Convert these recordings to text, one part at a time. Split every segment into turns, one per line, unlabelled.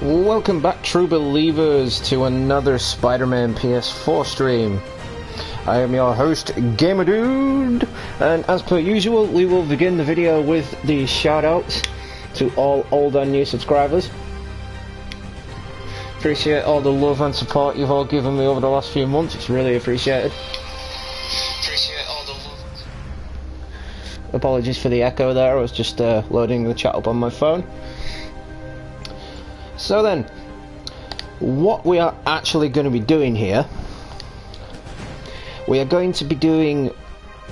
Welcome back, true believers, to another Spider-Man PS4 stream. I am your host, GamerDude, and as per usual, we will begin the video with the shout-outs to all old and new subscribers. Appreciate all the love and support you've all given me over the last few months, it's really appreciated. Apologies for the echo there, I was just loading the chat up on my phone. So then, what we are actually going to be doing here, we are going to be doing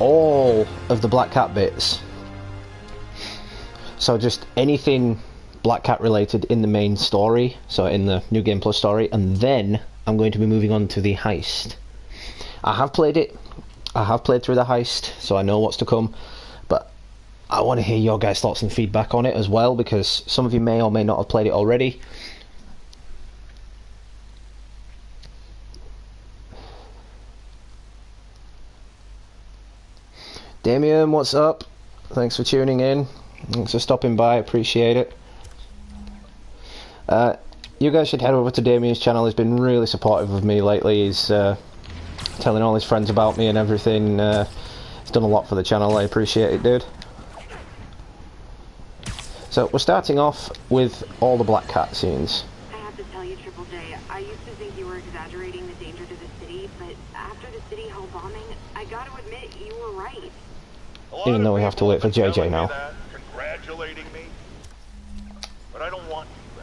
all of the Black Cat bits. So just anything Black Cat related in the main story, so in the New Game Plus story, and then I'm going to be moving on to the heist. I have played it, I have played through the heist, so I know what's to come, but I want to hear your guys' thoughts and feedback on it as well, because some of you may or may not have played it already. Damien, what's up? Thanks for tuning in. Thanks for stopping by, appreciate it. You guys should head over to Damien's channel, he's been really supportive of me lately. He's telling all his friends about me and everything. He's done a lot for the channel, I appreciate it, dude. So, we're starting off with all the Black Cat scenes.
I have to tell you, Triple J, I used to think you were exaggerating the danger to the city, but after the City Hall bombing, I gotta admit, you were right.
Even though we have to wait for JJ now.
Congratulating me, but I don't want you.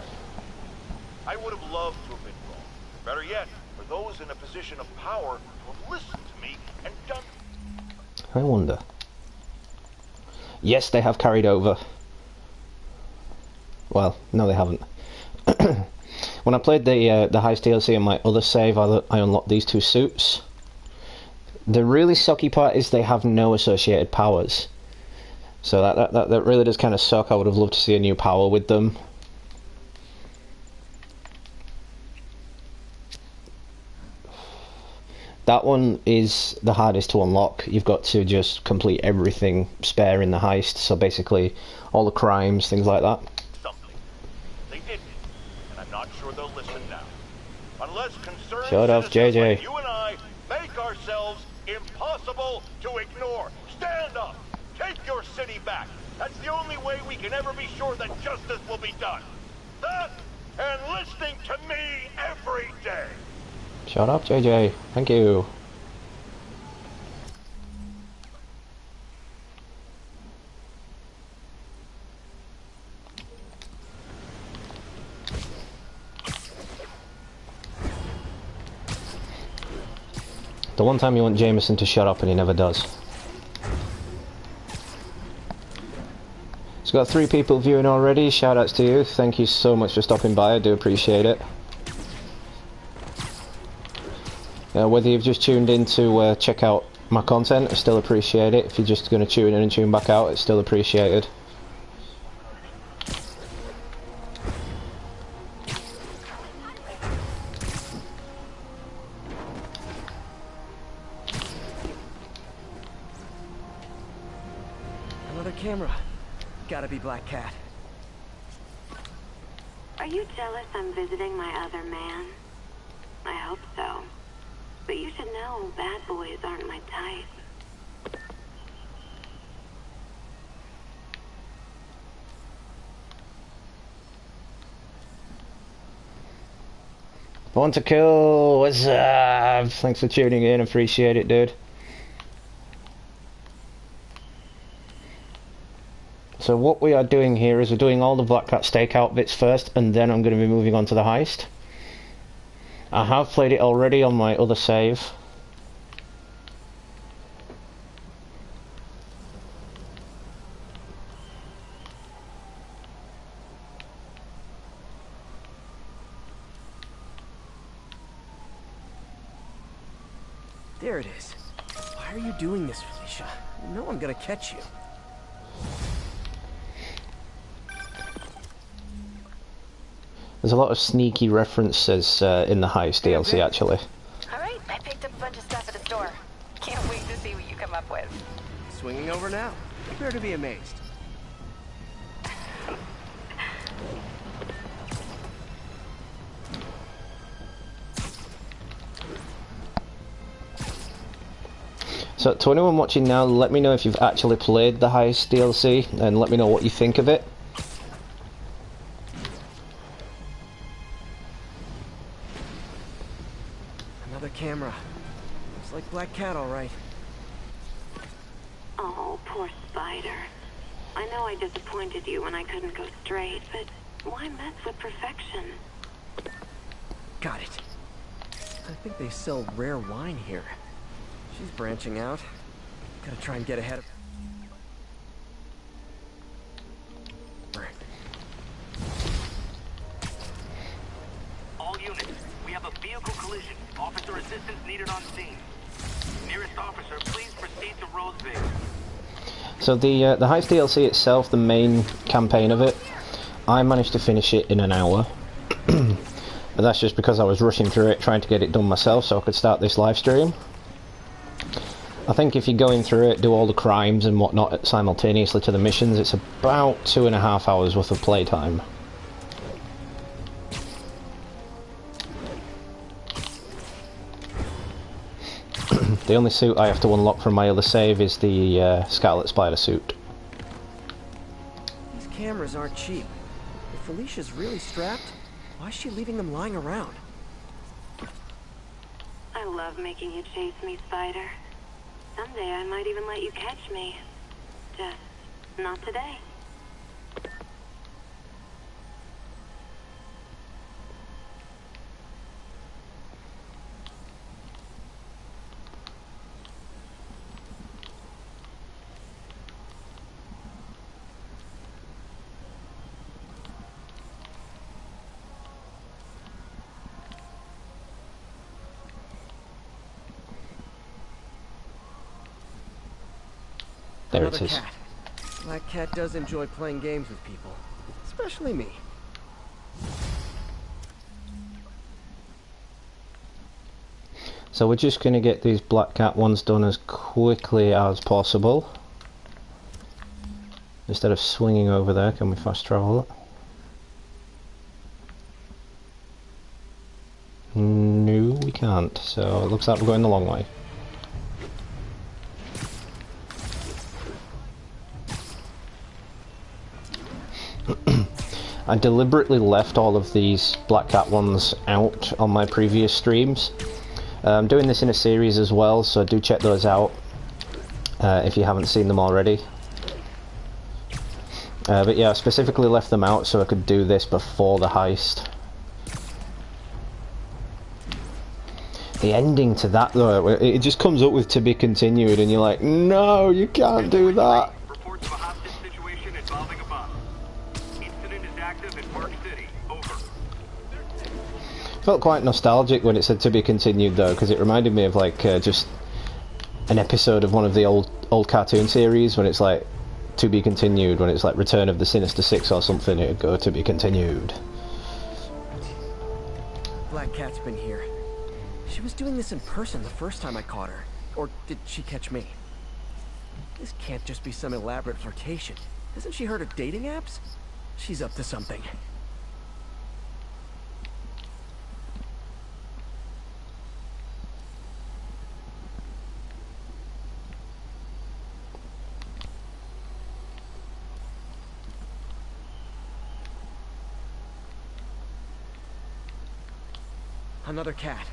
I would have loved to have been wrong. Better yet, for those in a position of power to have listened to me and done.
I wonder. Yes, they have carried over. Well, no, they haven't. When I played the HEIST DLC on my other save, I unlocked these two suits. The really sucky part is they have no associated powers. So that really does kind of suck. I would have loved to see a new power with them. That one is the hardest to unlock. You've got to just complete everything spare in the heist. So basically, all the crimes, things like that.
Something. They didn't, and I'm not sure they'll listen now. Unless concerned
Shut up,
citizens
JJ.
like you and I make ourselves impossible to ignore. Stand up. Take your city back. That's the only way we can ever be sure that justice will be done. That and listening to me every day.
Shut up, JJ. Thank you. The one time you want Jameson to shut up and he never does. It's got 3 people viewing already, shout outs to you, thank you so much for stopping by, I do appreciate it. Whether you've just tuned in to check out my content, I still appreciate it. If you're just going to tune in and tune back out, it's still appreciated.
Another camera. Gotta be Black Cat.
Are you jealous I'm visiting my other man? I hope so. But you should know, bad boys aren't my type.
Want to kill, what's up? Thanks for tuning in, appreciate it, dude. So what we are doing here is we're doing all the Black Cat stakeout bits first, and then I'm going to be moving on to the heist. I have played it already on my other save.
There it is. Why are you doing this, Felicia? You know I'm gonna catch you.
There's a lot of sneaky references in the Heist DLC, actually.
Alright, I picked up a bunch of stuff at the store. Can't wait to see what you come up with.
Swinging over now. Prepare to be amazed.
So to anyone watching now, let me know if you've actually played the HEIST DLC, and let me know what you think of it.
Another camera. Looks like Black Cat, all right.
Oh, poor Spider. I know I disappointed you when I couldn't go straight, but why mess with perfection?
Got it. I think they sell rare wine here. She's branching out. Gotta try and get ahead of her.
All units, we have a vehicle collision. Officer assistance needed on scene. Nearest officer, please proceed to Roseville.
So the HEIST DLC itself, the main campaign of it, I managed to finish it in an hour. But that's just because I was rushing through it, trying to get it done myself so I could start this live stream. I think if you're going through it, do all the crimes and whatnot simultaneously to the missions, it's about 2.5 hours worth of playtime. The only suit I have to unlock from my other save is the Scarlet Spider suit.
These cameras aren't cheap. If Felicia's really strapped, why is she leaving them lying around?
I love making you chase me, Spider. Someday I might even let you catch me. Just not today.
There
Another
it is.
cat. Black Cat does enjoy playing games with people, especially me.
So we're just going to get these Black Cat ones done as quickly as possible. Instead of swinging over there, can we fast travel it? No, we can't. So it looks like we're going the long way. I deliberately left all of these Black Cat ones out on my previous streams. I'm doing this in a series as well, so do check those out if you haven't seen them already. But yeah, I specifically left them out so I could do this before the heist. The ending to that though, it just comes up with "to be continued" and you're like, no, you can't do that.
Reports of a hostage situation involving a bomb. Incident is active in Park City. Over.
Felt quite nostalgic when it said "to be continued" though, because it reminded me of like just an episode of one of the old cartoon series when it's like "to be continued," when it's like Return of the Sinister Six or something, it'd go "to be continued."
Black Cat's been here. She was doing this in person the first time I caught her. Or did she catch me? This can't just be some elaborate flirtation. Hasn't she heard of dating apps? She's up to something. Another cat.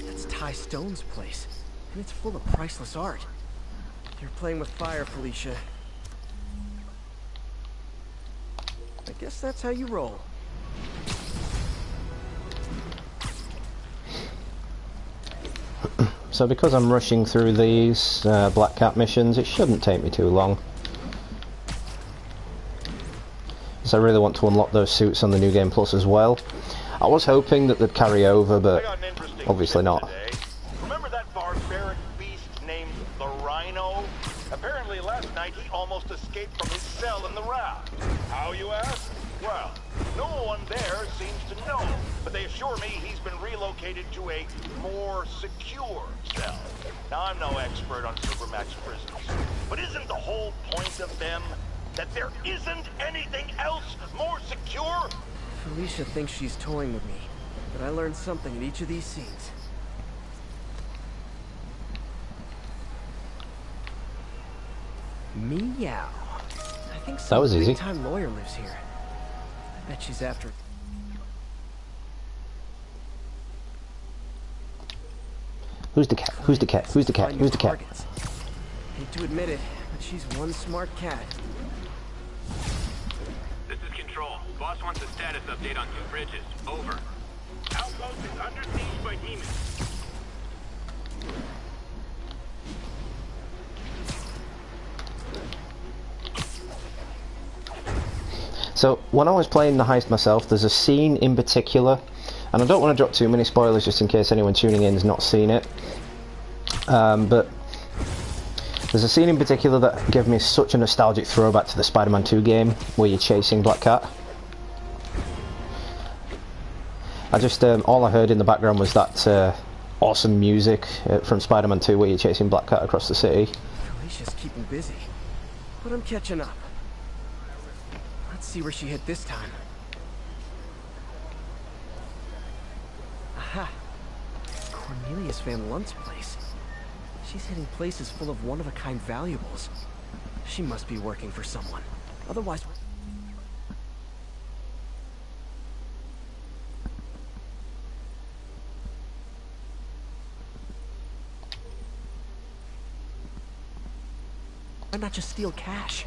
That's Ty Stone's place, and it's full of priceless art. You're playing with fire, Felicia. I guess that's how you roll.
So because I'm rushing through these Black Cat missions, it shouldn't take me too long. Because I really want to unlock those suits on the New Game Plus as well. I was hoping that they'd carry over, but obviously not.
Today. Remember that barbaric beast named the Rhino? Apparently last night he almost escaped from his cell in the raft. How, you ask? Well, no one there seems to know, but they assure me he's been relocated to a more secure cell. Now, I'm no expert on Supermax prisons, but isn't the whole point of them that there isn't anything else more secure?
Felicia thinks she's toying with me, but I learned something in each of these scenes. Meow. I think
That
some
was easy.
big-time lawyer lives here. I bet she's after...
Who's the cat? Who's the cat? Who's the cat?
Find
Who's the cat?
targets. Hate to admit it, but she's one smart cat.
This is Control. Boss wants a status update on 2 bridges. Over. Outpost is under siege by demons.
So, when I was playing the heist myself, there's a scene in particular, and I don't want to drop too many spoilers just in case anyone tuning in has not seen it, but there's a scene in particular that gave me such a nostalgic throwback to the Spider-Man 2 game, where you're chasing Black Cat. I just, all I heard in the background was that awesome music from Spider-Man 2 where you're chasing Black Cat across the city.
Alicia's keeping busy, but I'm catching up. Let's see where she hit this time. Aha! Cornelius Van Lunt's place. She's hitting places full of one-of-a-kind valuables. She must be working for someone. Otherwise... why not just steal cash?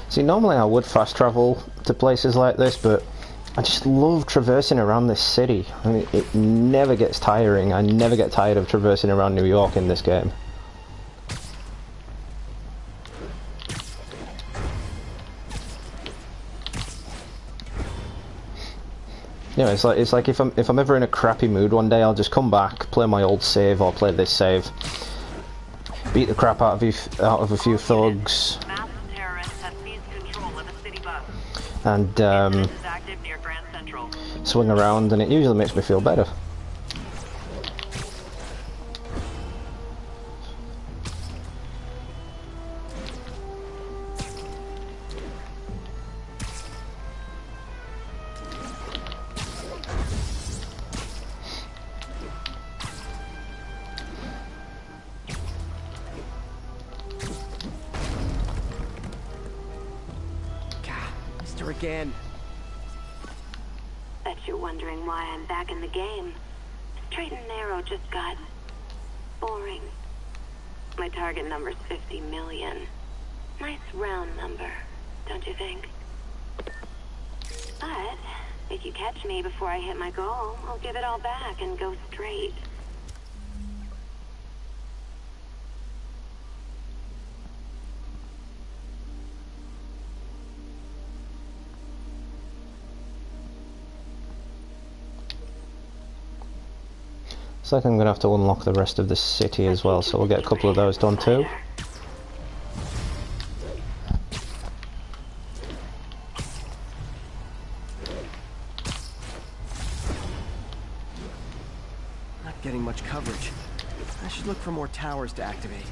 See, normally I would fast travel to places like this, but I just love traversing around this city. I mean, it never gets tiring. I never get tired of traversing around New York in this game. You know, it's like if I'm ever in a crappy mood one day, I'll just come back, play my old save or play this save, beat the crap out of a few thugs, and swing around, and it usually makes me feel better.
Again.
Bet you're wondering why I'm back in the game. Straight and narrow just got boring. My target number's 50 million. Nice round number, don't you think? But if you catch me before I hit my goal, I'll give it all back and go straight.
Looks like I'm going to have to unlock the rest of the city as well, so we'll get a couple of those done too.
Not getting much coverage. I should look for more towers to activate.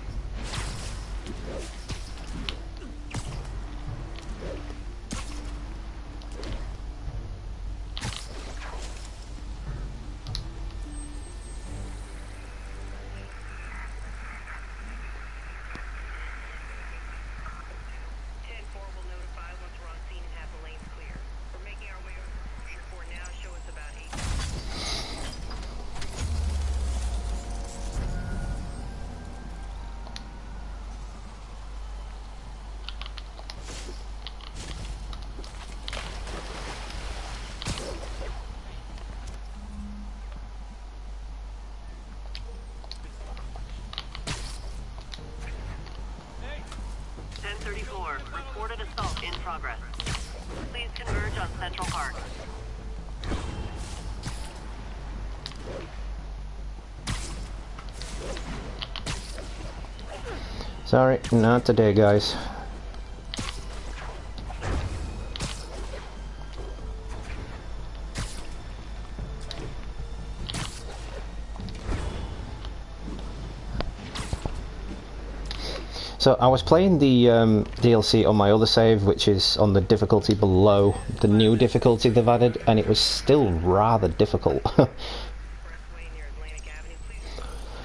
Reported assault in progress. Please converge on Central Park.
Sorry, not today, guys. So I was playing the DLC on my other save, which is on the difficulty below the new difficulty they've added, and it was still rather difficult.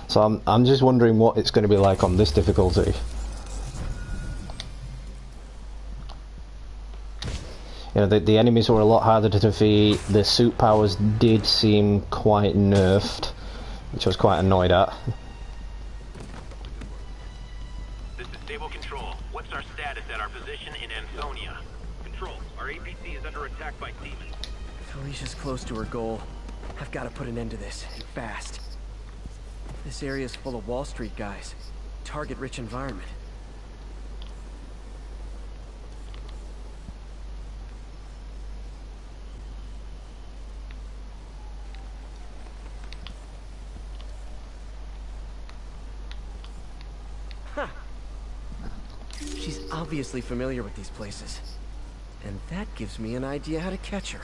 So I'm just wondering what it's going to be like on this difficulty. You know, the enemies were a lot harder to defeat. The suit powers did seem quite nerfed, which I was quite annoyed at.
This is Stable Control. What's our status at our position in Ansonia? Control, our APC is under attack by demons.
Felicia's close to her goal. I've got to put an end to this, and fast. This area's full of Wall Street guys. Target-rich environment. Huh. She's obviously familiar with these places. And that gives me an idea how to catch her.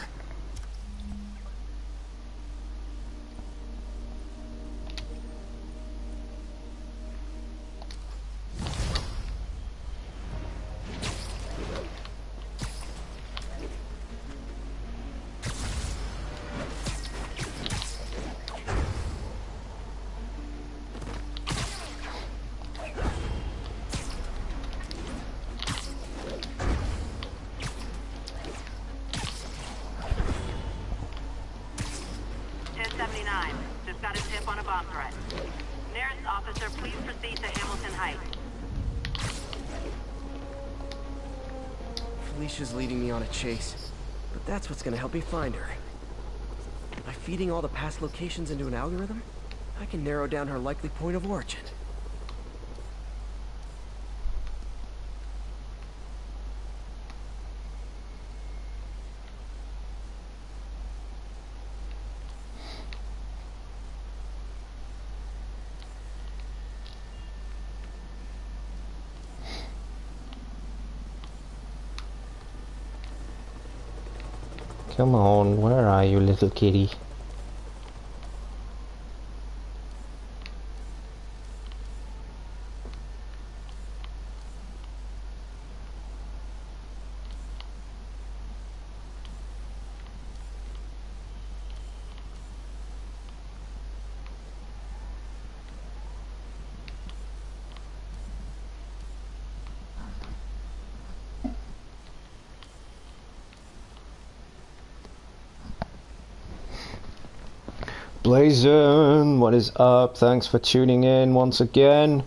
Just got a tip on a bomb threat. Nearest officer, please proceed to Hamilton Heights.
Felicia's leading me on a chase, but that's what's gonna help me find her. By feeding all the past locations into an algorithm, I can narrow down her likely point of origin.
Come on, where are you, little kitty? Blazon, what is up? Thanks for tuning in once again.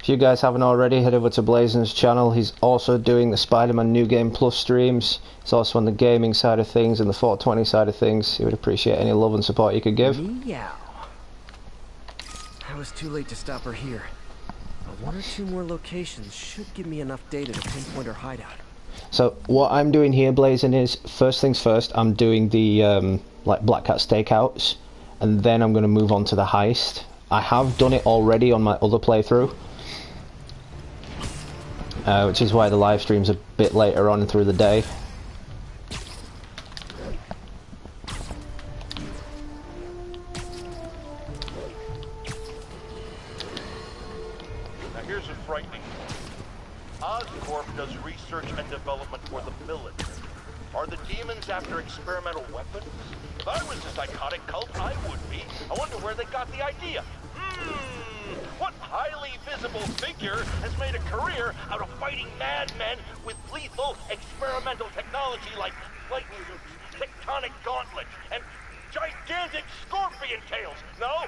If you guys haven't already, head over to Blazon's channel. He's also doing the Spider-Man New Game Plus streams. He's also on the gaming side of things and the 420 side of things. He would appreciate any love and support you could give.
Meow. I was too late to stop her here. But one or two more locations should give me enough data to pinpoint her hideout.
So what I'm doing here, Blazon, is first things first. I'm doing the like Black Cat stakeouts, and then I'm going to move on to the heist. I have done it already on my other playthrough, which is why the live stream's a bit later on through the day.
Now here's a frightening one. Oscorp does research and development for the military. Are the demons after experimental weapons? If I was a psychotic cult, I would be. I wonder where they got the idea. What highly visible figure has made a career out of fighting madmen with lethal experimental technology like flight suits, tectonic gauntlets, and gigantic scorpion tails? No,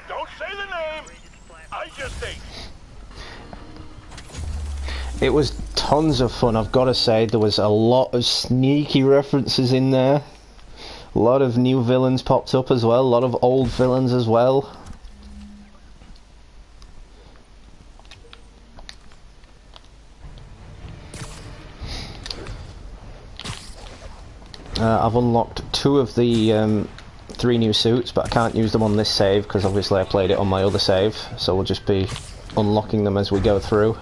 don't say the name. I just ate.
It was tons of fun, I've got to say. There was a lot of sneaky references in there. A lot of new villains popped up as well, a lot of old villains as well. I've unlocked 2 of the 3 new suits, but I can't use them on this save because obviously I played it on my other save, so we'll just be unlocking them as we go through.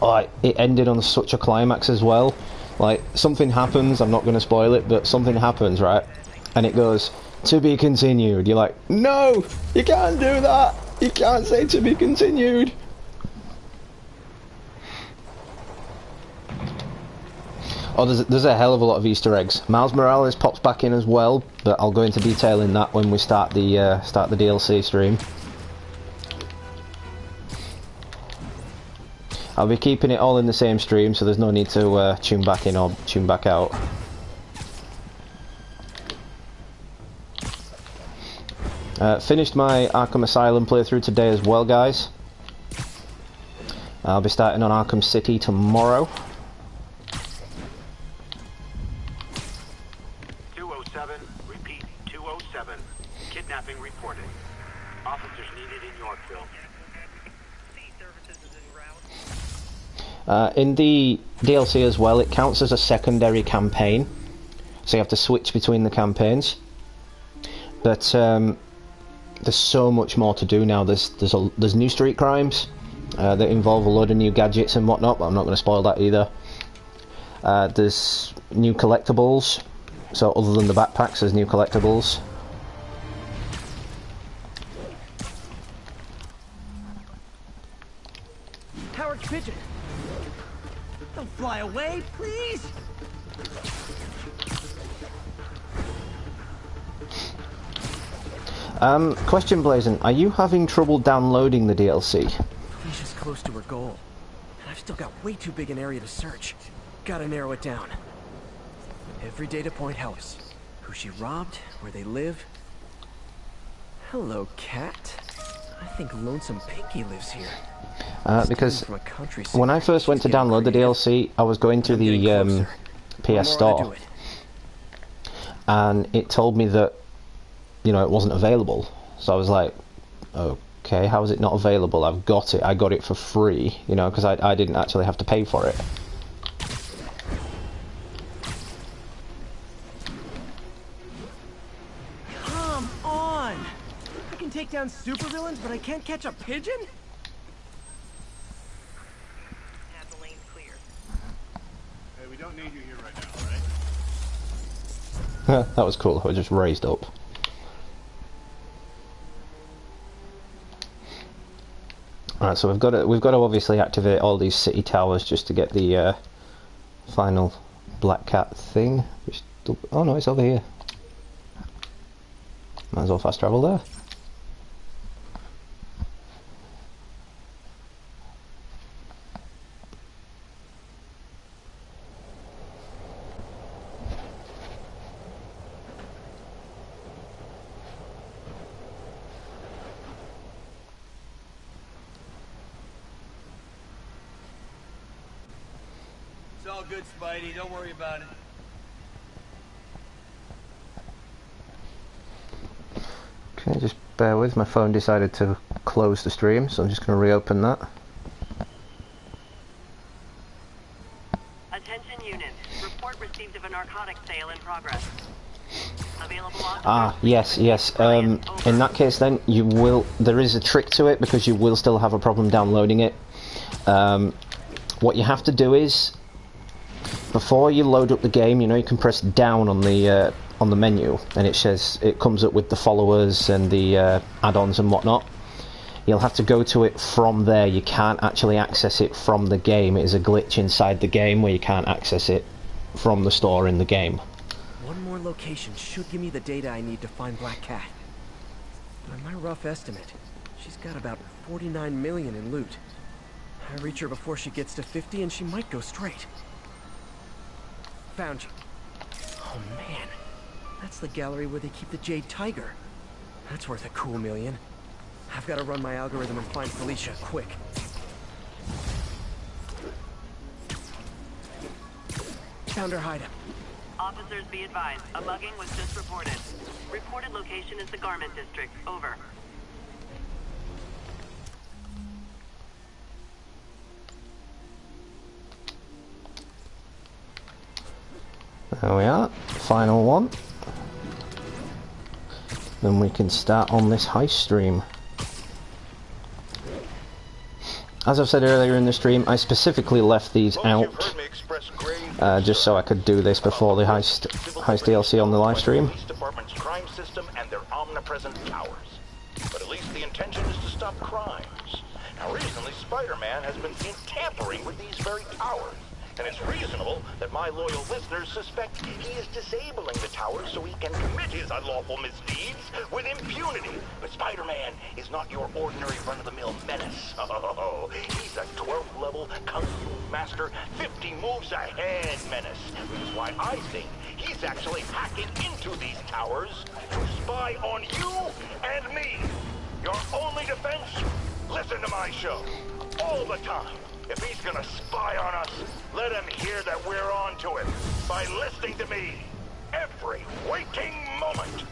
Oh, it ended on such a climax as well. Like, something happens, I'm not going to spoil it, but something happens, right? And it goes, to be continued. You're like, no! You can't do that! You can't say to be continued! Oh, there's a hell of a lot of Easter eggs. Miles Morales pops back in as well, but I'll go into detail in that when we start the DLC stream. I'll be keeping it all in the same stream, so there's no need to tune back in or tune back out. Finished my Arkham Asylum playthrough today as well, guys. I'll be starting on Arkham City tomorrow.
207, repeat, 207. Kidnapping reported. Officers needed in Yorkville.
In the DLC as well, it counts as a secondary campaign, so you have to switch between the campaigns. But there's so much more to do now. There's new street crimes that involve a load of new gadgets and whatnot, but I'm not going to spoil that either. There's new collectibles, so other than the backpacks, there's new collectibles.
Howard Pigeon! Don't fly away, please!
Question, Blazin', are you having trouble downloading the DLC?
Felicia's close to her goal, and I've still got way too big an area to search. Gotta narrow it down. Every data point helps. Who she robbed, where they live. Hello, cat. I think Lonesome Pinky lives here.
Because when I first went to download the DLC, I was going to the PS Store, and it told me that, you know, it wasn't available. So I was like, okay, how is it not available? I've got it. I got it for free, you know, because I didn't actually have to pay for it.
Come on! I can take down supervillains, but I can't catch a pigeon?
We don't need you here right now, right?
That was cool. I was just raised up. Alright, so we've got to obviously activate all these city towers just to get the final black cat thing. Oh no, it's over here. Might as well fast travel there.
It's all good, Spidey. Don't worry about it.
Okay, just bear with. My phone decided to close the stream, so I'm just going to reopen that.
Attention units. Report received of a narcotics sale in progress. Available
Yes. In that case then, there is a trick to it, because you will still have a problem downloading it. What you have to do is, before you load up the game, you know, you can press down on the menu, and it comes up with the followers and the add-ons and whatnot. You'll have to go to it from there. You can't actually access it from the game. It is a glitch inside the game where you can't access it from the store in the game.
One more location should give me the data I need to find Black Cat. By my rough estimate, she's got about 49 million in loot. I reach her before she gets to 50 and she might go straight. Found you. Oh man, that's the gallery where they keep the Jade Tiger. That's worth a cool million. I've got to run my algorithm and find Felicia, quick. Found her hideout.
Officers be advised, a mugging was just reported. Reported location is the Garment District. Over.
There we are, final one. Then we can start on this heist stream. As I've said earlier in the stream, I specifically left these out just so I could do this before the heist DLC on the live stream.
Police department's crime system and their omnipresent towers. But at least the intention is to stop crimes. Now recently, Spider-Man has been seen tampering with these very towers. And it's reasonable that my loyal listeners suspect he is disabling the towers so he can commit his unlawful misdeeds with impunity. But Spider-Man is not your ordinary run-of-the-mill menace. Oh, he's a 12th level Kung Fu master, 50 moves ahead menace. Which is why I think he's actually hacking into these towers to spy on you and me. Your only defense? Listen to my show. All the time. If he's gonna spy on us, let him hear that we're on to him by listening to me every waking moment.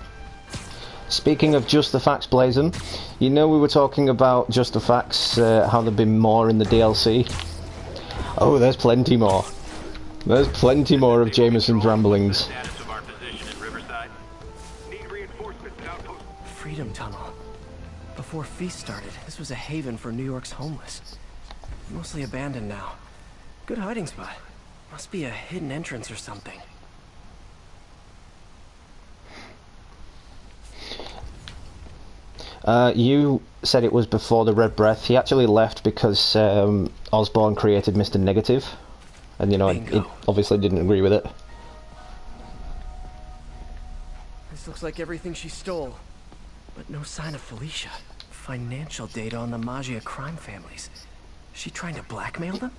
Speaking of Just the Facts, Blazon, you know we were talking about Just the Facts, how there'd been more in the DLC. Oh, there's plenty more. There's plenty more of Jameson's ramblings.
Freedom Tunnel. Before Feast started, this was a haven for New York's homeless. Mostly abandoned now. Good hiding spot. Must be a hidden entrance or something.
You said it was before the Red Breath. He actually left because Osborn created Mr. Negative. And, you know, he obviously didn't agree with it.
This looks like everything she stole. But no sign of Felicia. Financial data on the Maggia crime families. She trying to blackmail them?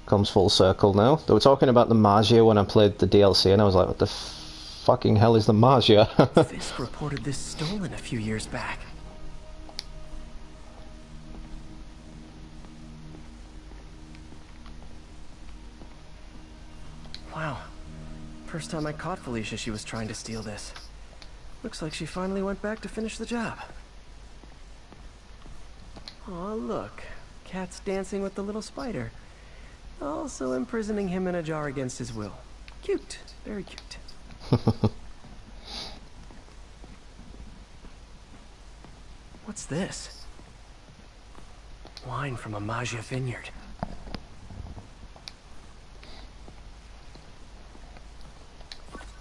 Comes full circle now. They were talking about the Maggia when I played the DLC, and I was like, what the fucking hell is the Maggia?
Fisk reported this stolen a few years back. Wow. First time I caught Felicia, she was trying to steal this. Looks like she finally went back to finish the job. Aw, look. Cat's dancing with the little spider. Also imprisoning him in a jar against his will. Cute. Very cute. What's this? Wine from a Maggia vineyard.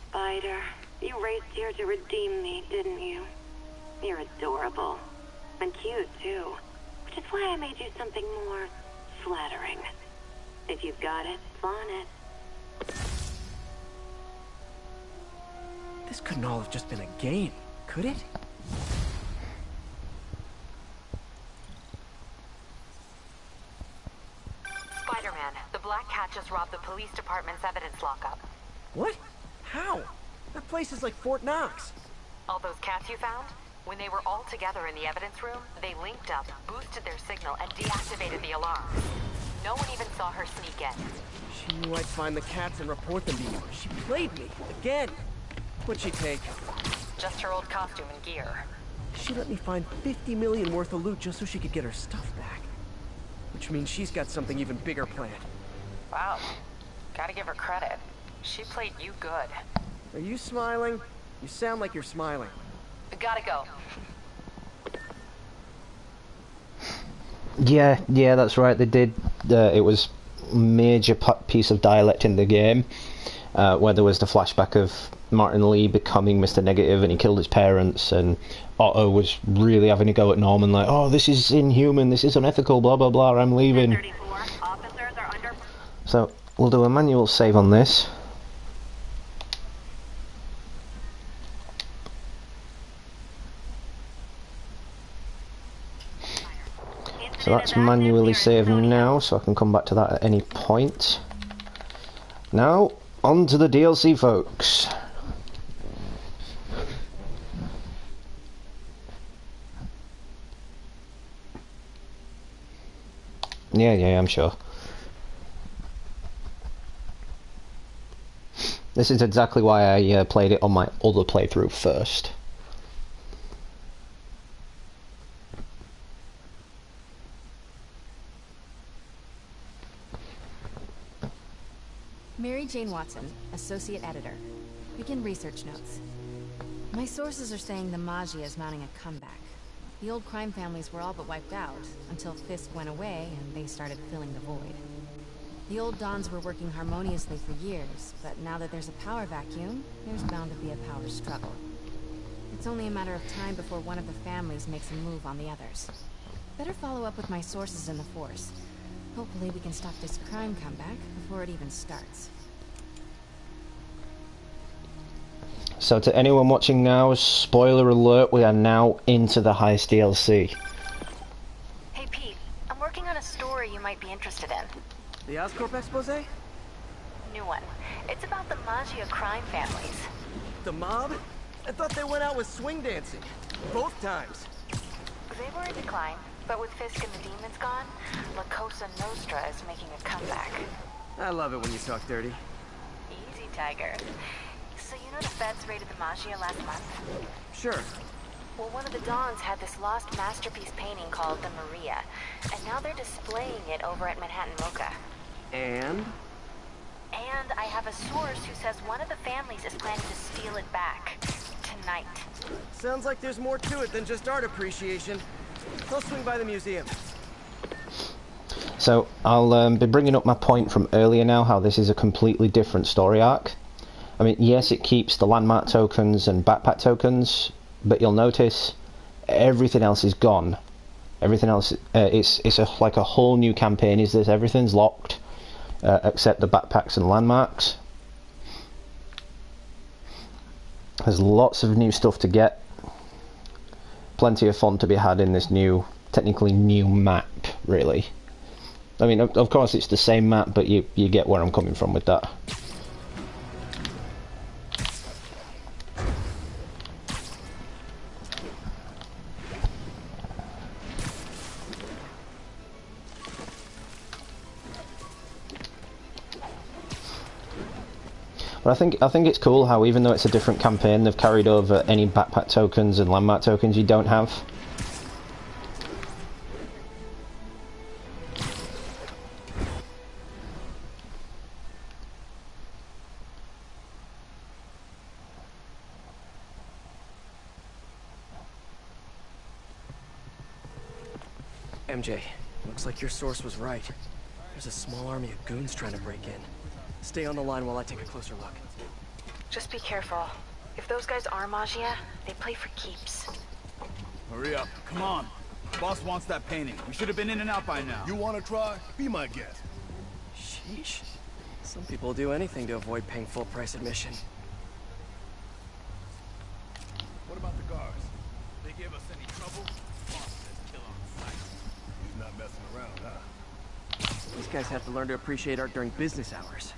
Spider, you raced here to redeem me, didn't you? You're adorable. And cute, too. Which is why I made you something more flattering. If you've got it, flaunt it.
This couldn't all have just been a game, could it?
Spider-Man, the Black Cat just robbed the police department's evidence lockup.
What? How? That place is like Fort Knox.
All those cats you found? When they were all together in the evidence room, they linked up, boosted their signal, and deactivated the alarm. No one even saw her sneak in.
She knew I'd find the cats and report them to you. She played me, again. What'd she take?
Just her old costume and gear.
She let me find 50 million worth of loot just so she could get her stuff back. Which means she's got something even bigger planned.
Wow. Gotta give her credit. She played you good.
Are you smiling? You sound like you're smiling.
Gotta go.
Yeah, that's right. They did. It was a major piece of dialect in the game, where there was the flashback of Martin Lee becoming Mr. Negative, and he killed his parents, and Otto was really having a go at Norman, like, "Oh, this is inhuman. This is unethical. Blah blah blah. I'm leaving."
Officers are under...
So we'll do a manual save on this. So that's manually saved now, so I can come back to that at any point. Now, on to the DLC, folks. Yeah, I'm sure. This is exactly why I played it on my other playthrough first.
Mary Jane Watson, Associate Editor. Begin research notes. My sources are saying the Maggia is mounting a comeback. The old crime families were all but wiped out, until Fisk went away and they started filling the void. The old Dons were working harmoniously for years, but now that there's a power vacuum, there's bound to be a power struggle. It's only a matter of time before one of the families makes a move on the others. Better follow up with my sources in the Force. Hopefully we can stop this crime comeback before it even starts.
So to anyone watching now, spoiler alert, we are now into the Heist DLC.
Hey Pete, I'm working on a story you might be interested in.
The Oscorp expose?
New one. It's about the Magia crime families.
The mob? I thought they went out with swing dancing. Both times.
They were in decline, but with Fisk and the demons gone, La Cosa Nostra is making a comeback.
I love it when you talk dirty.
Easy, Tiger. So you know the feds raided the Magia last month?
Sure.
Well, one of the Dons had this lost masterpiece painting called the Maria, and now they're displaying it over at Manhattan Mocha.
And
I have a source who says one of the families is planning to steal it back. Tonight.
sounds like there's more to it than just art appreciation. I'll swing by the museum.
So I'll be bringing up my point from earlier now, how this is a completely different story arc. I mean, yes, it keeps the landmark tokens and backpack tokens, but you'll notice everything else is gone. Everything else, it's like a whole new campaign. Is this? Everything's locked except the backpacks and landmarks. There's lots of new stuff to get. Plenty of fun to be had in this new, technically new map, really. I mean, of course it's the same map, but you get where I'm coming from with that. But I think it's cool how, even though it's a different campaign, they've carried over any backpack tokens and landmark tokens you don't have.
MJ, looks like your source was right. There's a small army of goons trying to break in. Stay on the line while I take a closer look.
Just be careful. If those guys are Magia, they play for keeps.
Hurry up, come on. Boss wants that painting. We should have been in and out by now.
You want to try? Be my guest.
Sheesh. Some people do anything to avoid paying full price admission.
What about the guards?
They give us any trouble? Boss says kill on sight.
He's not messing around, huh?
These guys have to learn to appreciate art during business hours.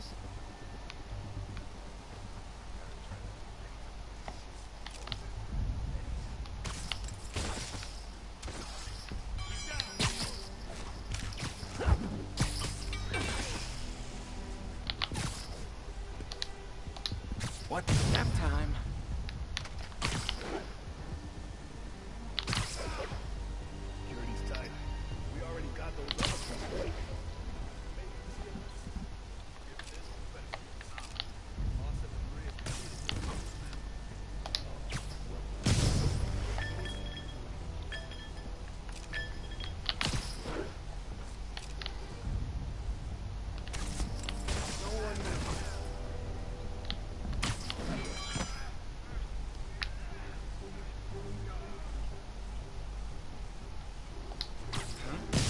What?
Nap time.
Security's tight. We already got those other people.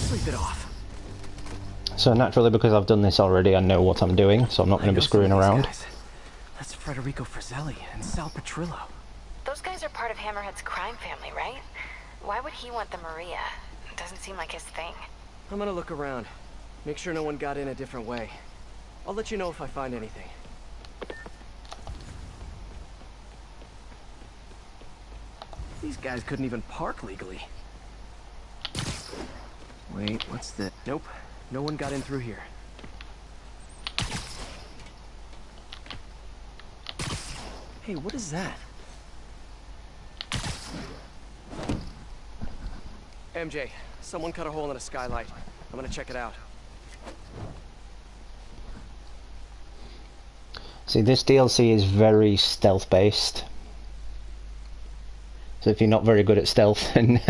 Sleep it off.
So naturally, because I've done this already, I know what I'm doing, so I'm not going to be screwing around.
That's Federico Frizzelli and Sal Petrillo.
Those guys are part of Hammerhead's crime family, right? Why would he want the Maria? It doesn't seem like his thing.
I'm gonna look around. Make sure no one got in a different way. I'll let you know if I find anything. These guys couldn't even park legally. Wait, what's this? Nope, no one got in through here. Hey, what is that? MJ, someone cut a hole in a skylight. I'm gonna check it out.
See, this DLC is very stealth based. So if you're not very good at stealth, then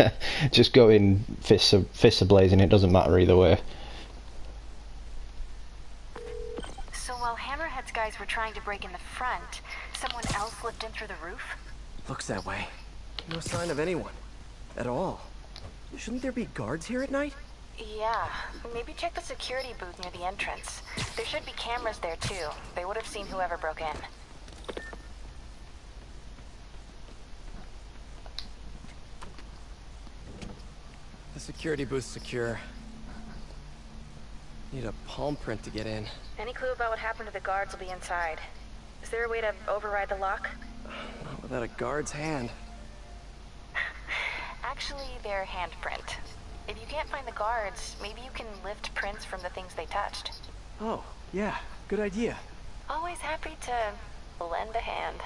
just go in fists ablazing, it doesn't matter either way.
So while Hammerhead's guys were trying to break in the front, someone else slipped in through the roof?
Looks that way. No sign of anyone. At all. Shouldn't there be guards here at night?
Yeah, maybe check the security booth near the entrance. There should be cameras there too. They would have seen whoever broke in.
The security booth's secure. Need a palm print to get in.
Any clue about what happened to the guards will be inside. Is there a way to override the lock?
Not without a guard's hand.
Actually, their handprint. If you can't find the guards, maybe you can lift prints from the things they touched.
Oh, yeah, good idea.
Always happy to lend a hand.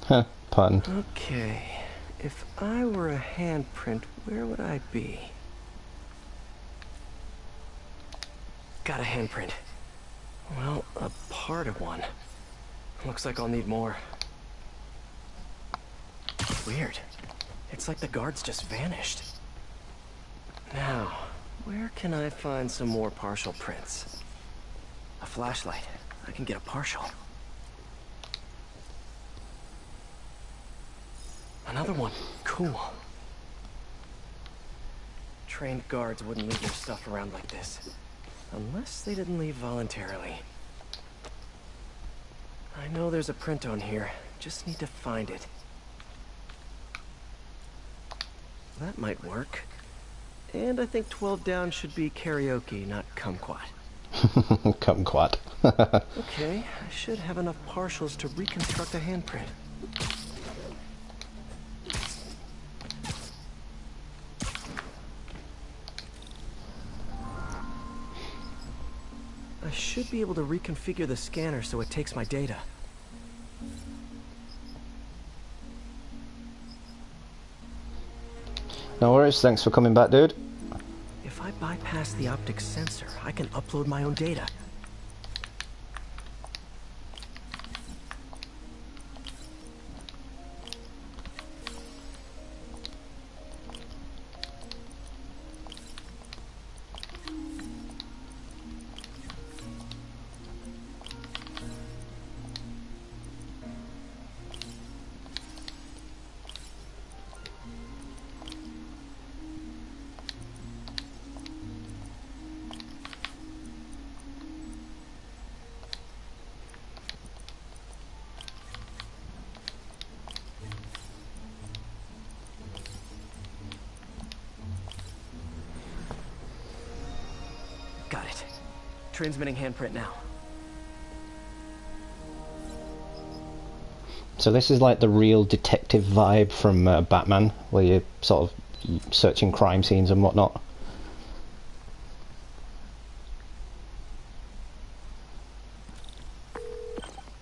Huh, pun.
Okay, if I were a handprint, where would I be? Got a handprint. Well, a part of one. Looks like I'll need more. Weird. It's like the guards just vanished. Now, where can I find some more partial prints? A flashlight. I can get a partial. Another one. Cool. Trained guards wouldn't leave their stuff around like this. Unless they didn't leave voluntarily. I know there's a print on here. Just need to find it. That might work. And I think 12 down should be karaoke, not kumquat.
Kumquat.
Okay, I should have enough partials to reconstruct a handprint. I should be able to reconfigure the scanner so it takes my data.
No worries, thanks for coming back, dude.
If I bypass the optic sensor, I can upload my own data. Got it. Transmitting handprint now.
So this is like the real detective vibe from Batman, where you're sort of searching crime scenes and whatnot.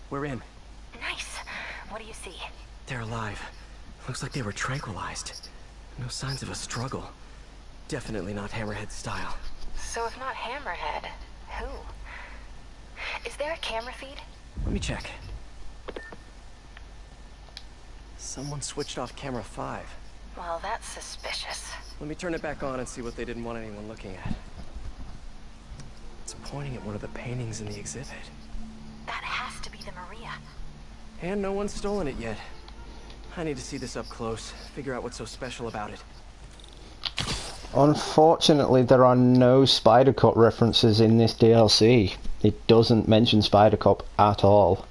We're in.
Nice. What do you see?
They're alive. Looks like they were tranquilized. No signs of a struggle. Definitely not Hammerhead style.
So if not Hammerhead, who? Is there a camera feed?
Let me check. Someone switched off camera 5.
Well, that's suspicious.
Let me turn it back on and see what they didn't want anyone looking at. It's pointing at one of the paintings in the exhibit.
That has to be the Maria.
And no one's stolen it yet. I need to see this up close, figure out what's so special about it.
Unfortunately, there are no Spider Cop references in this DLC. It doesn't mention Spider Cop at all.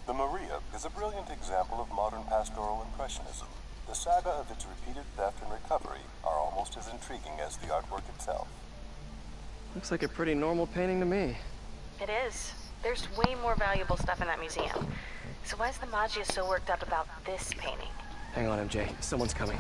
The Maria is a brilliant example of modern pastoral impressionism. The saga of its repeated theft and recovery are almost as intriguing as the artwork itself.
Looks like a pretty normal painting to me.
It is. There's way more valuable stuff in that museum. So why is the Maggia so worked up about this painting?
Hang on, MJ. Someone's coming.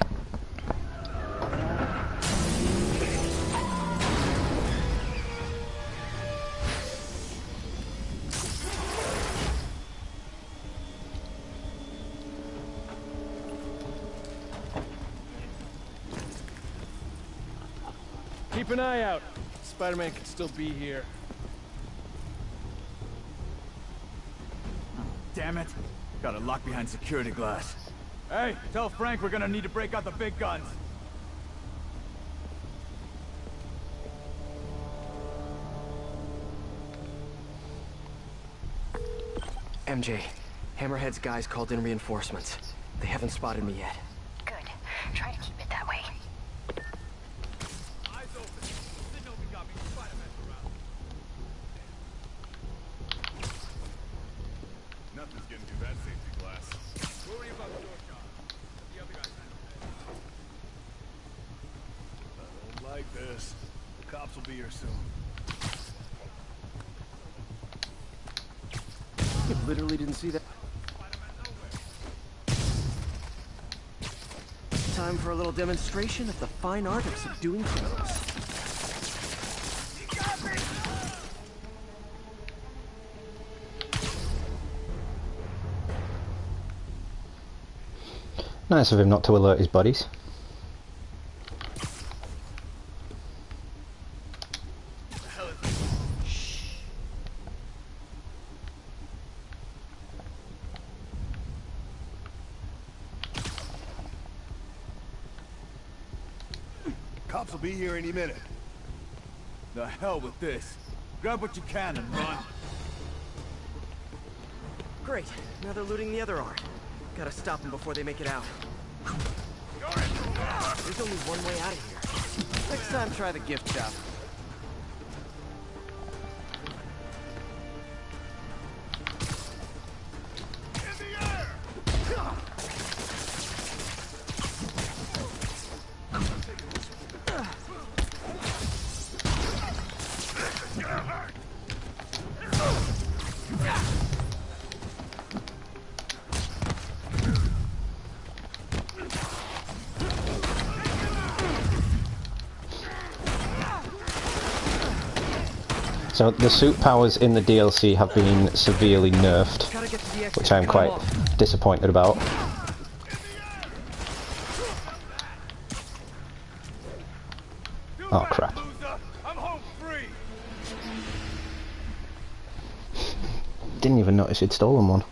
Keep an eye out. Spider-Man could still be here. Damn it. Got it locked behind security glass. Hey, tell Frank we're gonna need to break out the big guns.
MJ, Hammerhead's guys called in reinforcements. They haven't spotted me yet.
Good. Try to keep it that way.
Eyes open. Didn't know we got me Spider-Man around. Nothing's getting through that safety glass. Don't worry about the door, John. The other guys handle it.
I don't like this. The cops will be here soon.
You literally didn't see that. Time for a little demonstration of the fine art of subduing criminals.
Nice of him not to alert his buddies.
Cops will be here any minute.
The hell with this. Grab what you can and run.
Great. Now they're looting the other art. Gotta stop them before they make it out. There's only one way out of here. Next time, try the gift shop.
So the suit powers in the DLC have been severely nerfed, which I'm quite disappointed about. Oh crap.
I'm home free.
Didn't even notice he'd stolen one.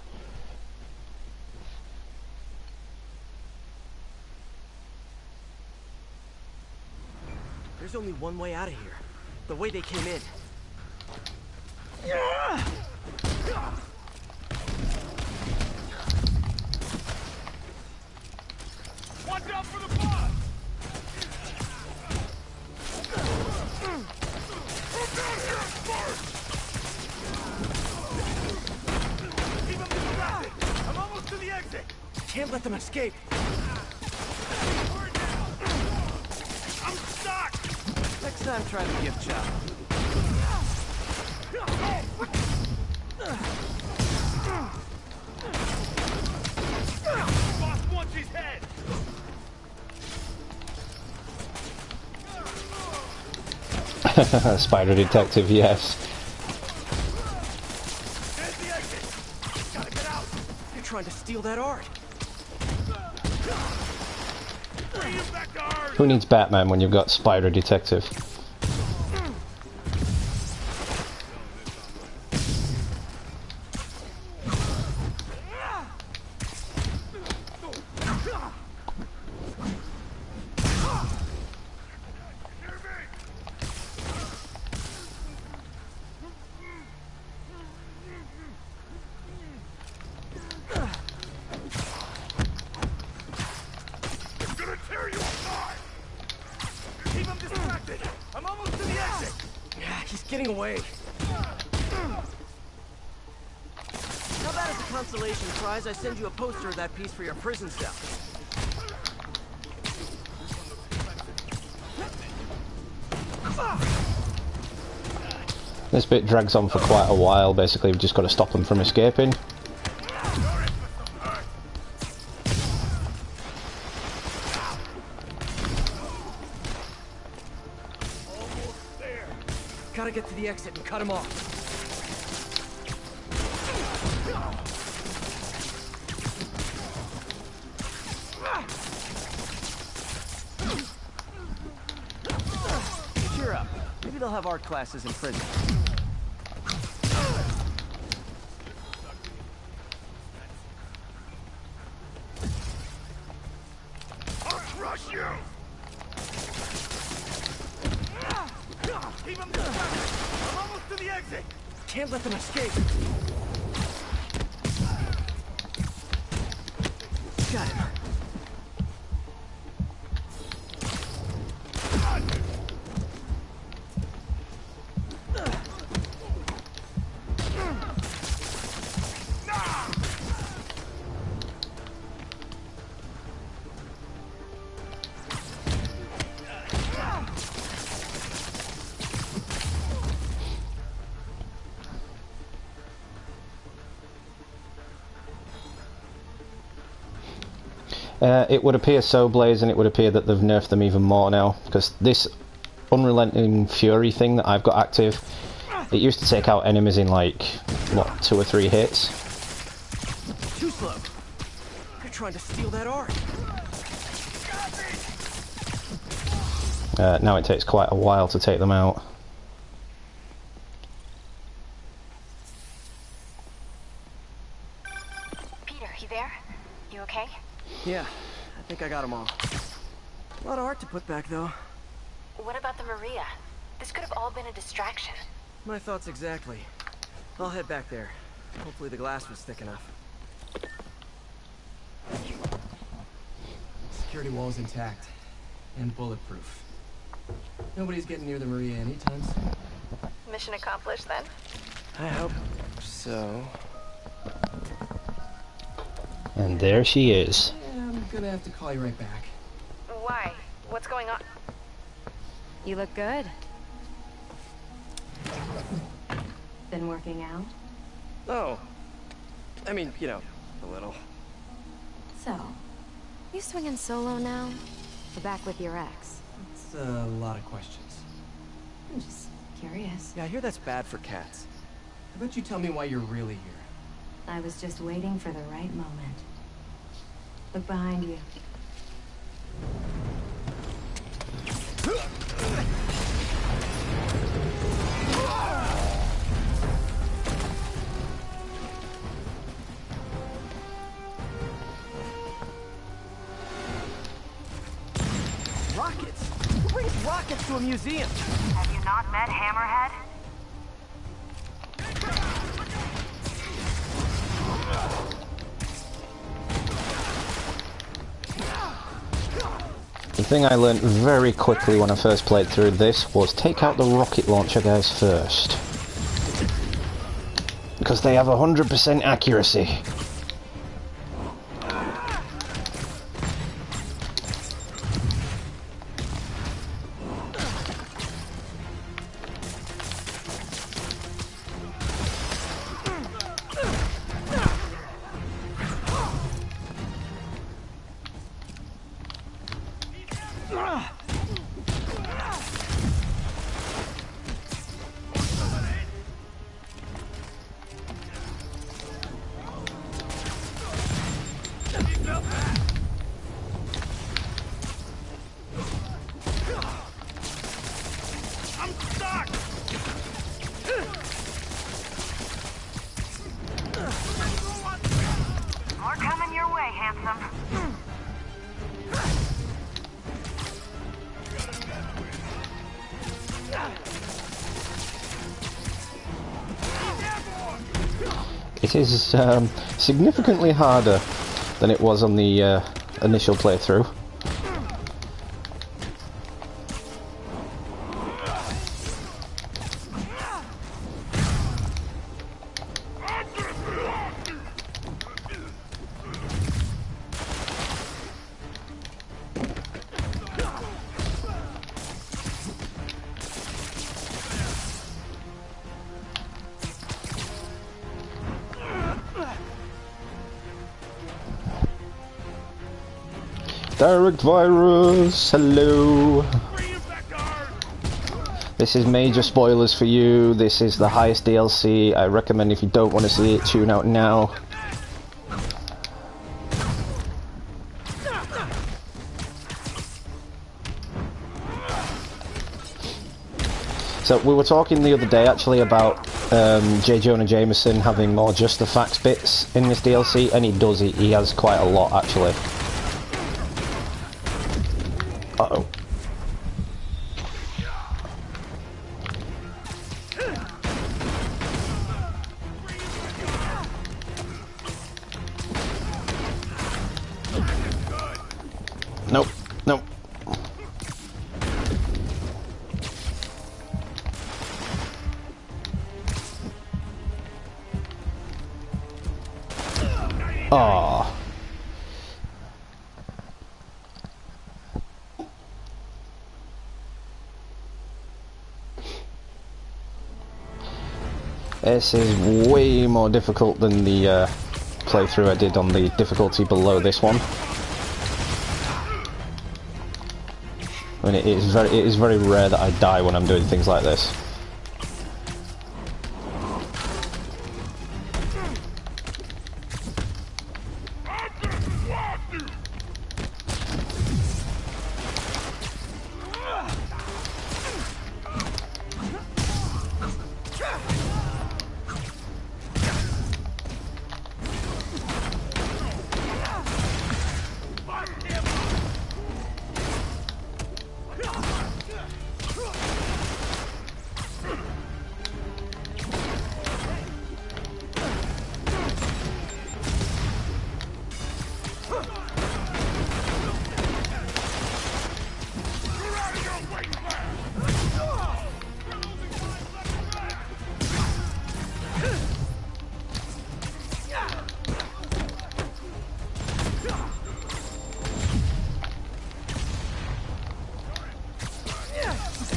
There's only one way out of here. The way they came in.
Watch out for the boss! Who got here first? Keep them distracted! I'm almost to the exit!
Can't let them escape.
We're down! I'm stuck!
Next time, try the gift shop.
Boss wants his head!
Spider detective, yes.
There's the exit! Gotta get out!
You're trying to steal that art.
Bring him back to ours!
Who needs Batman when you've got Spider detective?
Getting away. How about as a consolation prize, I send you a poster of that piece for your prison cell?
This bit drags on for quite a while. Basically, we've just got to stop them from escaping.
Gotta get to the exit and cut him off. Cheer up. Maybe they'll have art classes in prison.
I'll crush you! Keep him distracted! I'm almost to the exit!
Can't let them escape. Got him.
It would appear so, Blaze, and it would appear that they've nerfed them even more now, because this unrelenting fury thing that I've got active, it used to take out enemies in like, what, 2 or 3 hits?
Too slow. They're trying to steal that art.
Now it takes quite a while to take them out.
Peter, you there? You okay?
Yeah, I think I got them all. A lot of art to put back, though.
What about the Maria? This could have all been a distraction.
My thoughts exactly. I'll head back there. Hopefully the glass was thick enough.
Security wall's intact. And bulletproof. Nobody's getting near the Maria anytime soon.
Mission accomplished, then?
I hope so.
And there she is.
I'm gonna have to call you right back.
Why? What's going on?
You look good.
Been working out?
Oh. I mean, you know, a little.
So,
You swinging solo now? Or back with your ex?
It's a lot of questions.
I'm just curious.
Yeah, I hear that's bad for cats.
How about you tell me why you're really here?
I was just waiting for the right moment. Look behind you.
Rockets? Who brings rockets to a museum?
Have you not met Hammerhead?
The thing I learned very quickly when I first played through this was take out the rocket launcher guys first. Because they have 100% accuracy.
More coming your way, handsome.
It is significantly harder than it was on the initial playthrough. Direct virus, hello. This is major spoilers for you. This is the HEIST DLC. I recommend if you don't want to see it, tune out now. So we were talking the other day actually about J. Jonah Jameson having more just the facts bits in this DLC, and he does. He has quite a lot actually. Uh-oh. Oh. This is way more difficult than the playthrough I did on the difficulty below this one. I mean, it is very rare that I die when I'm doing things like this.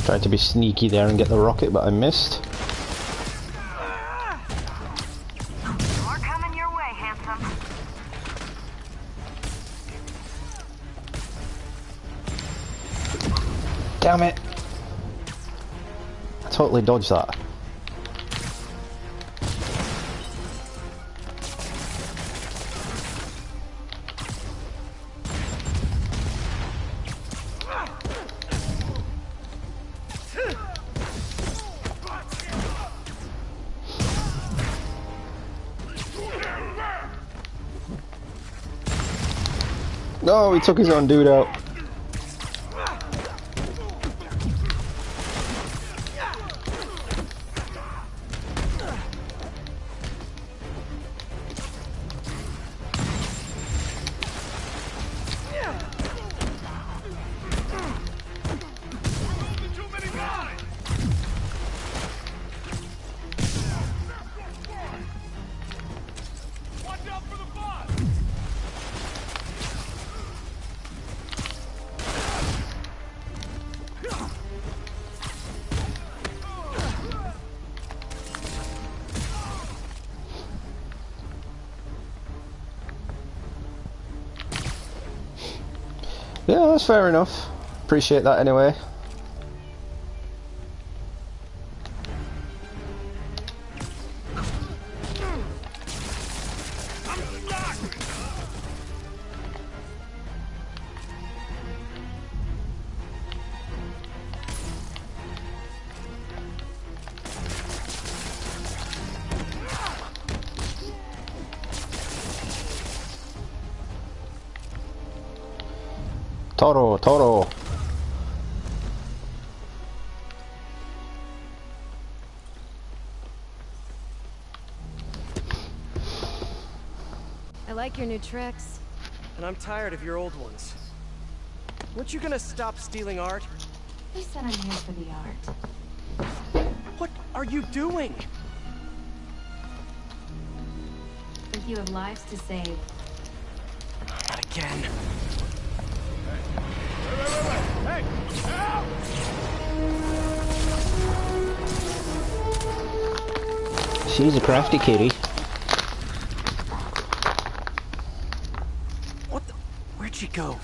Tried to be sneaky there and get the rocket, but I missed.
More coming your way, handsome.
Damn it! I totally dodged that. No, he took his own dude out. Yeah, that's fair enough. Appreciate that anyway. Toro, Toro.
I like your new tricks.
And I'm tired of your old ones. Weren't you gonna stop stealing art?
Who said I'm here for the art?
What are you doing?
If you have lives to save.
Not again.
Hey! Help!
She's a crafty kitty.
What the? Where'd she go?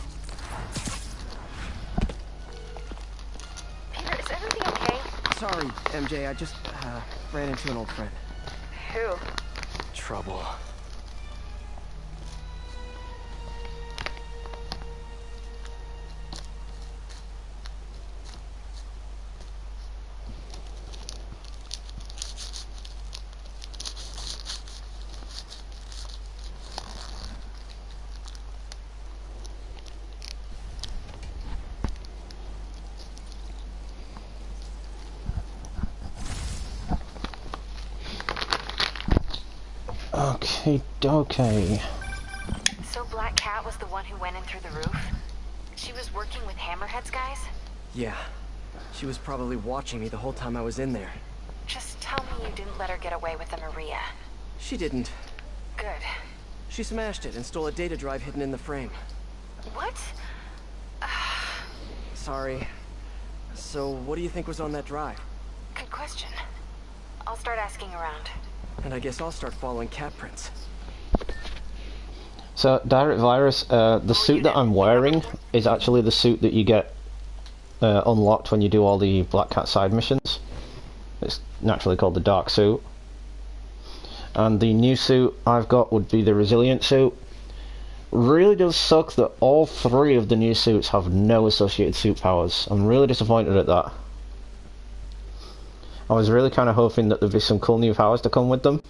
Peter, is everything okay?
Sorry, MJ, I just ran into an old friend.
Who?
Trouble.
Okay.
So Black Cat was the one who went in through the roof? She was working with Hammerhead's guys?
Yeah. She was probably watching me the whole time I was in there.
Just tell me you didn't let her get away with the Maria.
She didn't.
Good.
She smashed it and stole a data drive hidden in the frame.
What?
Sorry. So, what do you think was on that drive?
Good question. I'll start asking around.
And I guess I'll start following cat prints.
So, Direct Virus, the suit that I'm wearing is actually the suit that you get unlocked when you do all the Black Cat side missions. It's naturally called the Dark Suit. And the new suit I've got would be the Resilient suit. Really does suck that all three of the new suits have no associated suit powers. I'm really disappointed at that. I was really kind of hoping that there'd be some cool new powers to come with them.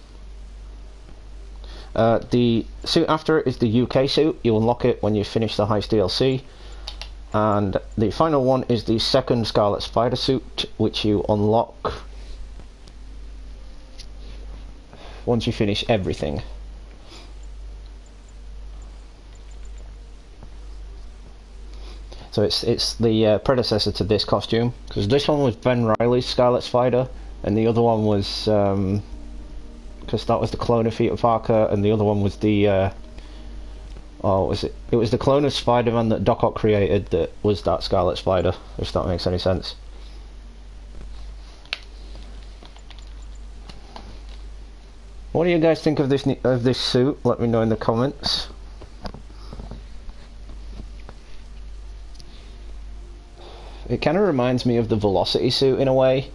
The suit after it is the UK suit. You unlock it when you finish the Heist DLC. And the final one is the second Scarlet Spider suit, which you unlock once you finish everything. So it's the predecessor to this costume, because this one was Ben Reilly's Scarlet Spider, and the other one was because that was the clone of Peter Parker, and the other one was the it was the clone of Spider-Man that Doc Ock created that was that Scarlet Spider, if that makes any sense. What do you guys think of this suit? Let me know in the comments. It kind of reminds me of the Velocity suit in a way.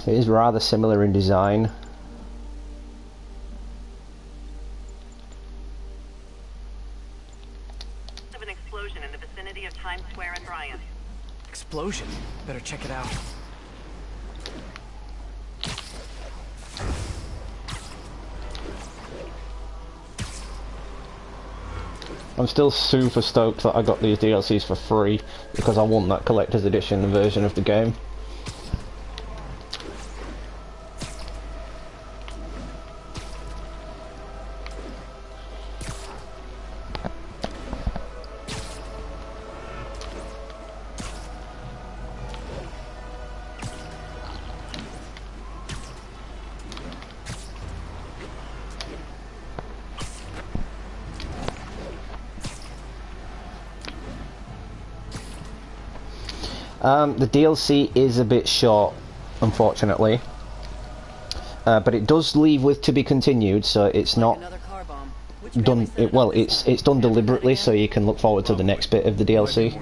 It is rather similar in design.
Of an explosion in the vicinity of Times Square and Bryant.
Explosion? Better check it out.
I'm still super stoked that I got these DLCs for free, because I want that collector's edition version of the game. The DLC is a bit short, unfortunately, but it does leave with to be continued, so it's not done. It's done deliberately, so you can look forward to the next bit of the DLC.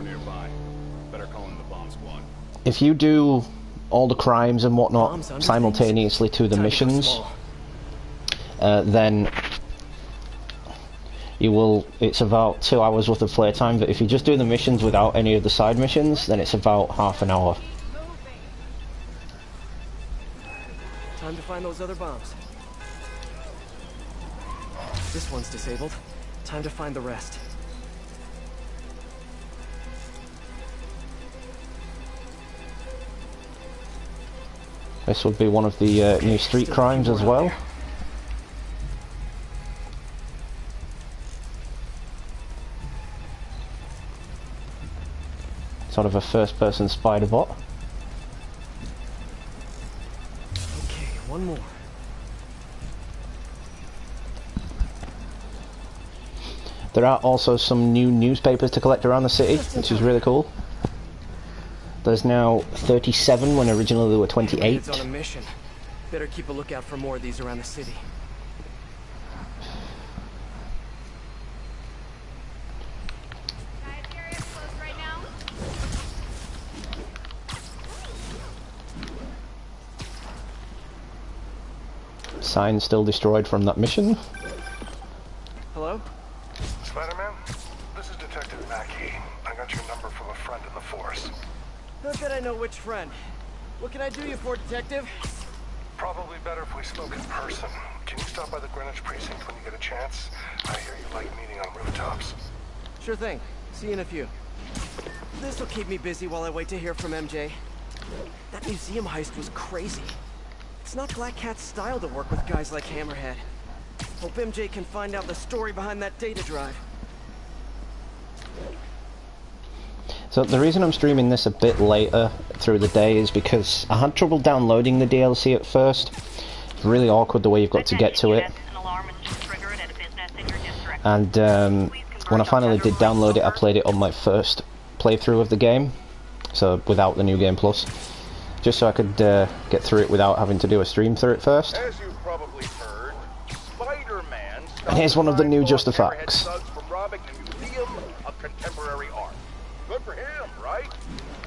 If you do all the crimes and whatnot simultaneously to the missions, then you will. It's about 2 hours worth of playtime, but if you just do the missions without any of the side missions, then it's about half an hour.
Time to find those other bombs. This one's disabled. Time to find the rest.
This would be one of the new street crimes as well. Sort of a first-person spider bot.
Okay, one more.
There are also some new newspapers to collect around the city, which is really cool. There's now 37 when originally there were 28.
It's on a mission. Better keep a lookout for more of these around the city.
Sign still destroyed from that mission.
Hello?
Spider-Man, this is Detective Mackey. I got your number from a friend in the force.
Not that I know which friend. What can I do you for, Detective?
Probably better if we spoke in person. Can you stop by the Greenwich precinct when you get a chance? I hear you like meeting on rooftops.
Sure thing. See you in a few. This'll keep me busy while I wait to hear from MJ. That museum heist was crazy. It's not Black Cat's style to work with guys like Hammerhead. Hope MJ can find out the story behind that data drive.
So the reason I'm streaming this a bit later through the day is because I had trouble downloading the DLC at first, It's really awkward the way you've got to get to it. And when I finally did download it, I played it on my first playthrough of the game, so without the New Game Plus, just so I could get through it without having to do a stream through it first.
As you've probably heard, Spider-Man
And here's one of the new Justifacts.
from robbing a museum of contemporary art. Good for him, right?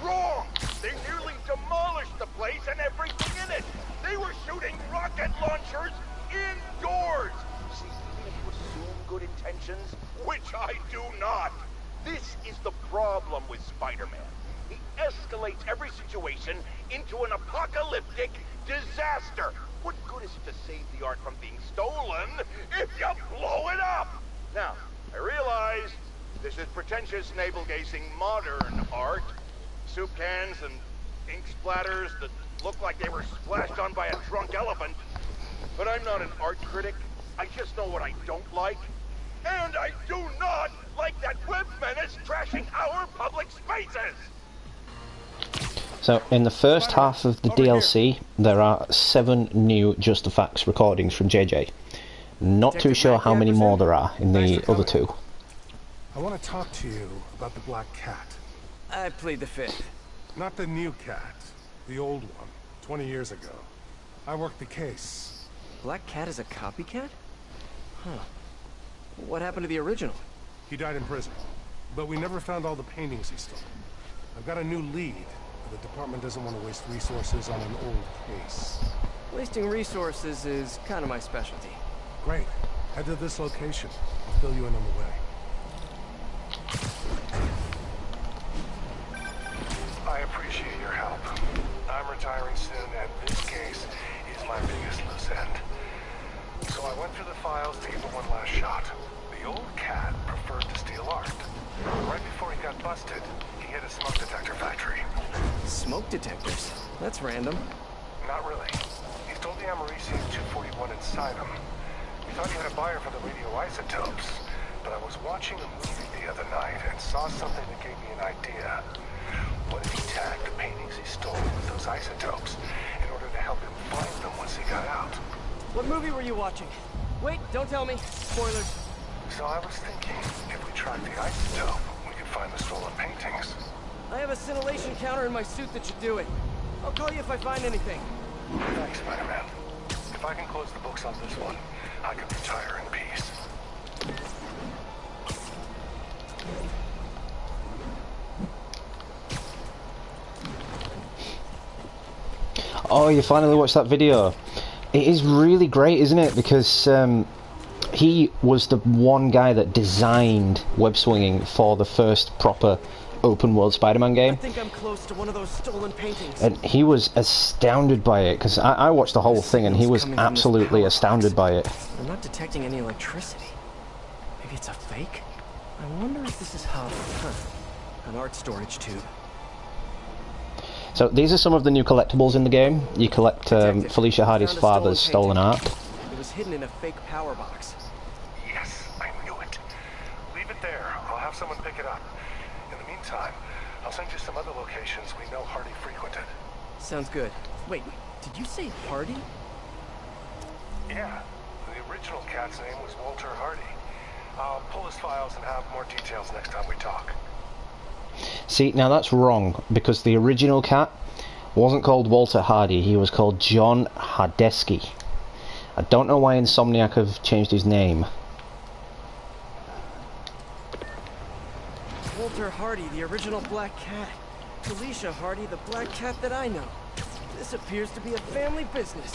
Wrong! They nearly demolished the place and everything in it! They were shooting rocket launchers indoors! See, even if you assume good intentions, which I do not, this is the problem with Spider-Man. He escalates every situation into an apocalyptic disaster. What good is it to save the art from being stolen if you blow it up? Now, I realize this is pretentious, navel-gazing modern art. Soup cans and ink splatters that look like they were splashed on by a drunk elephant. But I'm not an art critic. I just know what I don't like. And I do not like that web menace trashing our public spaces!
So, in the first half of the DLC, there are 7 new Justifacts recordings from JJ. Not too sure how many more there are in the other 2.
I want to talk to you about the Black Cat.
I plead the fifth.
Not the new cat, the old one, 20 years ago. I worked the case.
Black Cat is a copycat? Huh. What happened to the original?
He died in prison, but we never found all the paintings he stole. I've got a new lead. The department doesn't want to waste resources on an old case.
Wasting resources is kind of my specialty.
Great. Head to this location. I'll fill you in on the way. I appreciate your help. I'm retiring soon, and this case is my biggest loose end. So I went through the files to give it one last shot. The old cat preferred to steal art. Right before he got busted, he hit a smoke detector factory.
Smoke detectors? That's random.
Not really. He stole the Americium-241 inside him. We thought he had a buyer for the radioisotopes, but I was watching a movie the other night and saw something that gave me an idea. What if he tagged the paintings he stole with those isotopes in order to help him find them once he got out?
What movie were you watching? Wait, don't tell me. Spoilers.
So I was thinking, if we track the isotope, we could find the stolen paintings.
I have a scintillation counter in my suit that should do it. I'll call you if I find anything.
Thanks, Spider-Man. If I can close the books on this one, I can retire in peace.
Oh, you finally watched that video. It is really great, isn't it? Because he was the one guy that designed web swinging for the first proper open world Spider-Man game.
I think I'm close to one of those stolen paintings.
And he was astounded by it, because I watched the whole thing and he was absolutely astounded by it.
I'm not detecting any electricity. Maybe it's a fake? I wonder if this is how... An art storage tube.
So these are some of the new collectibles in the game. You collect Felicia Hardy's father's stolen art.
It was hidden in a fake power box.
Yes, I knew it. Leave it there. I'll have someone pick it up. In the meantime, I'll send you some other locations we know Hardy frequented.
Sounds good. Wait, did you say Hardy?
Yeah, the original cat's name was Walter Hardy. I'll pull his files and have more details next time we talk.
See, now that's wrong, because the original cat wasn't called Walter Hardy, he was called John Hardesky. I don't know why Insomniac have changed his name.
Walter Hardy, the original Black Cat. Felicia Hardy, the Black Cat that I know. This appears to be a family business.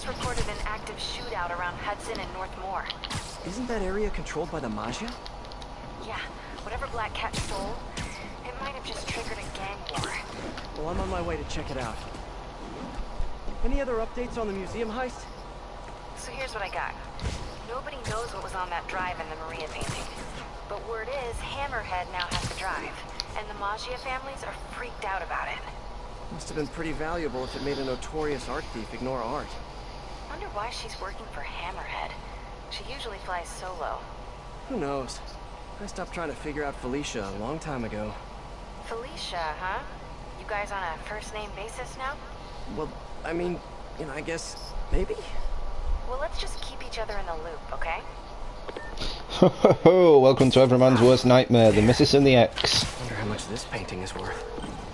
Reported an active shootout around Hudson and North Moore.
Isn't that area controlled by the Mafia?
Yeah, whatever Black Cat stole, it might have just triggered a gang war.
Well, I'm on my way to check it out. Any other updates on the museum heist?
So here's what I got. Nobody knows what was on that drive in the Maria painting. But word is, Hammerhead now has the drive, and the Mafia families are freaked out about it.
Must have been pretty valuable if it made a notorious art thief ignore art.
Wonder why she's working for Hammerhead. She usually flies solo.
Who knows? I stopped trying to figure out Felicia a long time ago.
Felicia, huh? You guys on a first-name basis now?
Well, I mean, I guess, maybe?
Well, let's just keep each other in the loop, okay?
Ho ho ho! Welcome to everyone's worst nightmare, the insomniacs.
Wonder how much this painting is worth.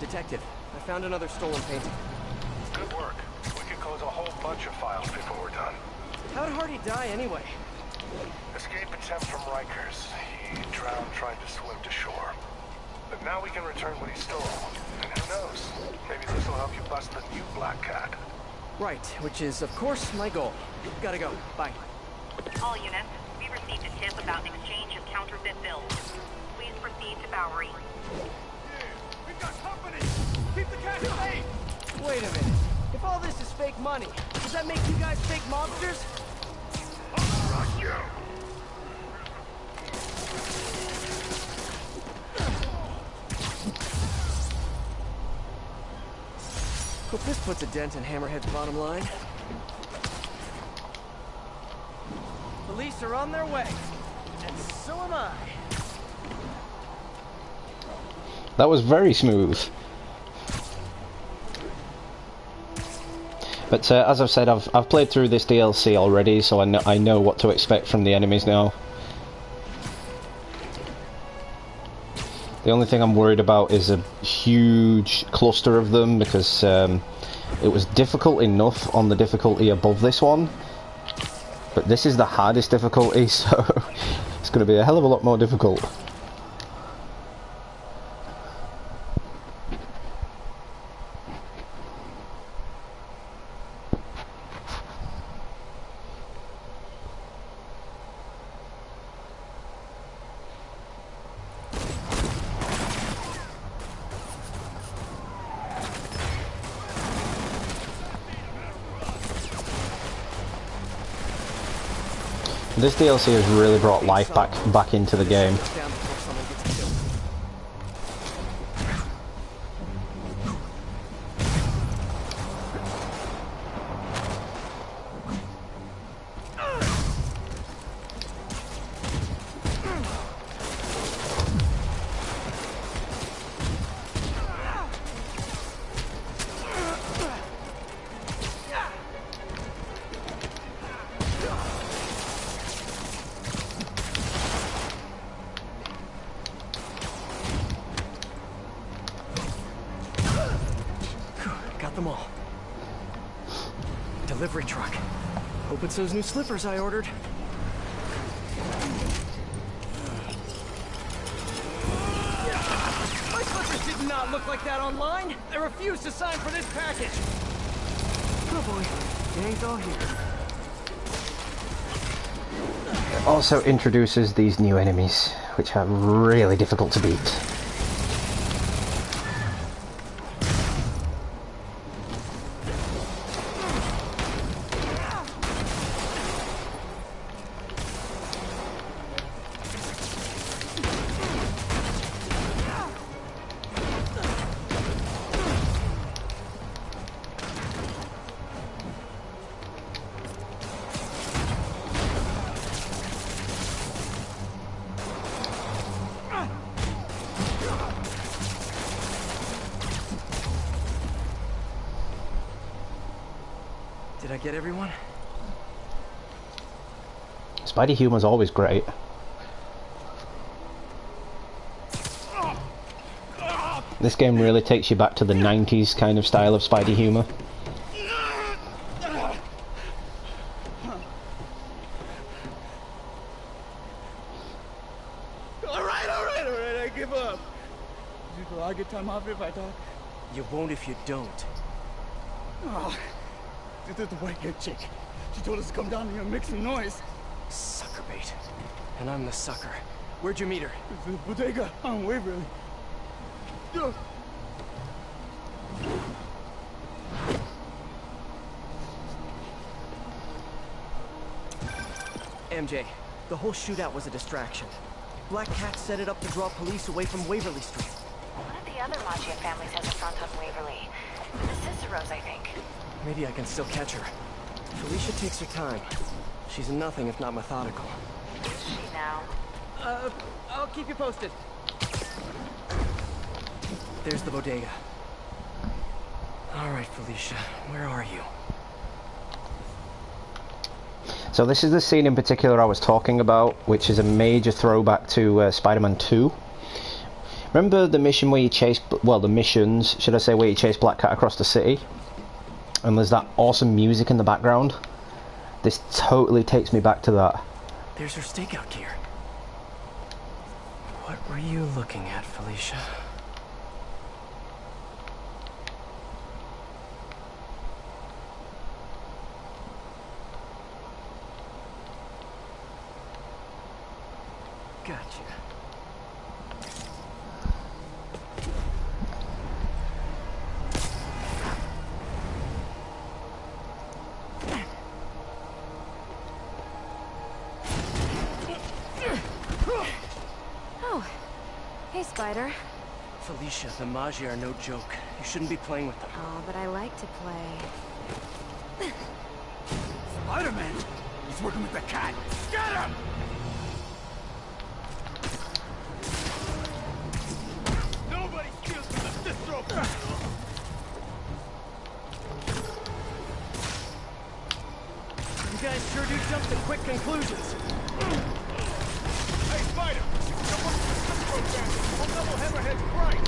Detective, I found another stolen painting.
Good work. We could close a whole bunch of files before we're done.
How'd Hardy die anyway?
Escape attempt from Rikers. He drowned trying to swim to shore. But now we can return what he stole. And who knows? Maybe this will help you bust the new Black Cat.
Right, which is, of course, my goal. Gotta go. Bye.
All units, we received a tip about an exchange of counterfeit bills. Please proceed to Bowery.
We've got company! Keep the cash safe!
Wait a minute. If all this is fake money, does that make you guys fake mobsters?
Rock you.
Hope this puts a dent in Hammerhead's bottom line. Police are on their way, and so am I.
That was very smooth. But as I've said, I've played through this DLC already, so I know what to expect from the enemies now. The only thing I'm worried about is a huge cluster of them, because it was difficult enough on the difficulty above this one, but this is the hardest difficulty, so it's going to be a hell of a lot more difficult. This DLC has really brought life back into the game.
Them all. Delivery truck. Hope it's those new slippers I ordered. My slippers did not look like that online. I refuse to sign for this package. Oh boy, gang's all here.
It also introduces these new enemies, which are really difficult to beat.
Did I get everyone?
Spidey humor's always great. This game really takes you back to the 90s kind of style of Spidey humor.
Alright, I give up. I'll get time off if I talk.
You won't if you don't.
Oh, this is the white-haired chick. She told us to come down here and make some noise.
Sucker bait. And I'm the sucker. Where'd you meet her?
It's the bodega on Waverly.
MJ, the whole shootout was a distraction. Black Cat set it up to draw police away from Waverly Street.
One of the other Mafia families has a front on Waverly. The Ciceros, I think.
Maybe I can still catch her. Felicia takes her time. She's nothing if not methodical.
Is she now?
I'll keep you posted. There's the bodega. All right, Felicia, where are you?
So this is the scene in particular I was talking about, which is a major throwback to Spider-Man 2. Remember the mission where you chase, well, the missions, should I say, where you chase Black Cat across the city? And there's that awesome music in the background? This totally takes me back to that.
There's her stakeout gear. What were you looking at, Felicia? Gotcha.
Oh, hey, Spider.
Felicia, the Magi are no joke. You shouldn't be playing with them.
Oh, but I like to play.
Spider-Man! He's working with the cat! Get him! Nobody steals from the distro!
You guys sure do jump to quick conclusions.
Hey, Spider! You're working for Distro Bandit! We'll double Hammerhead's price!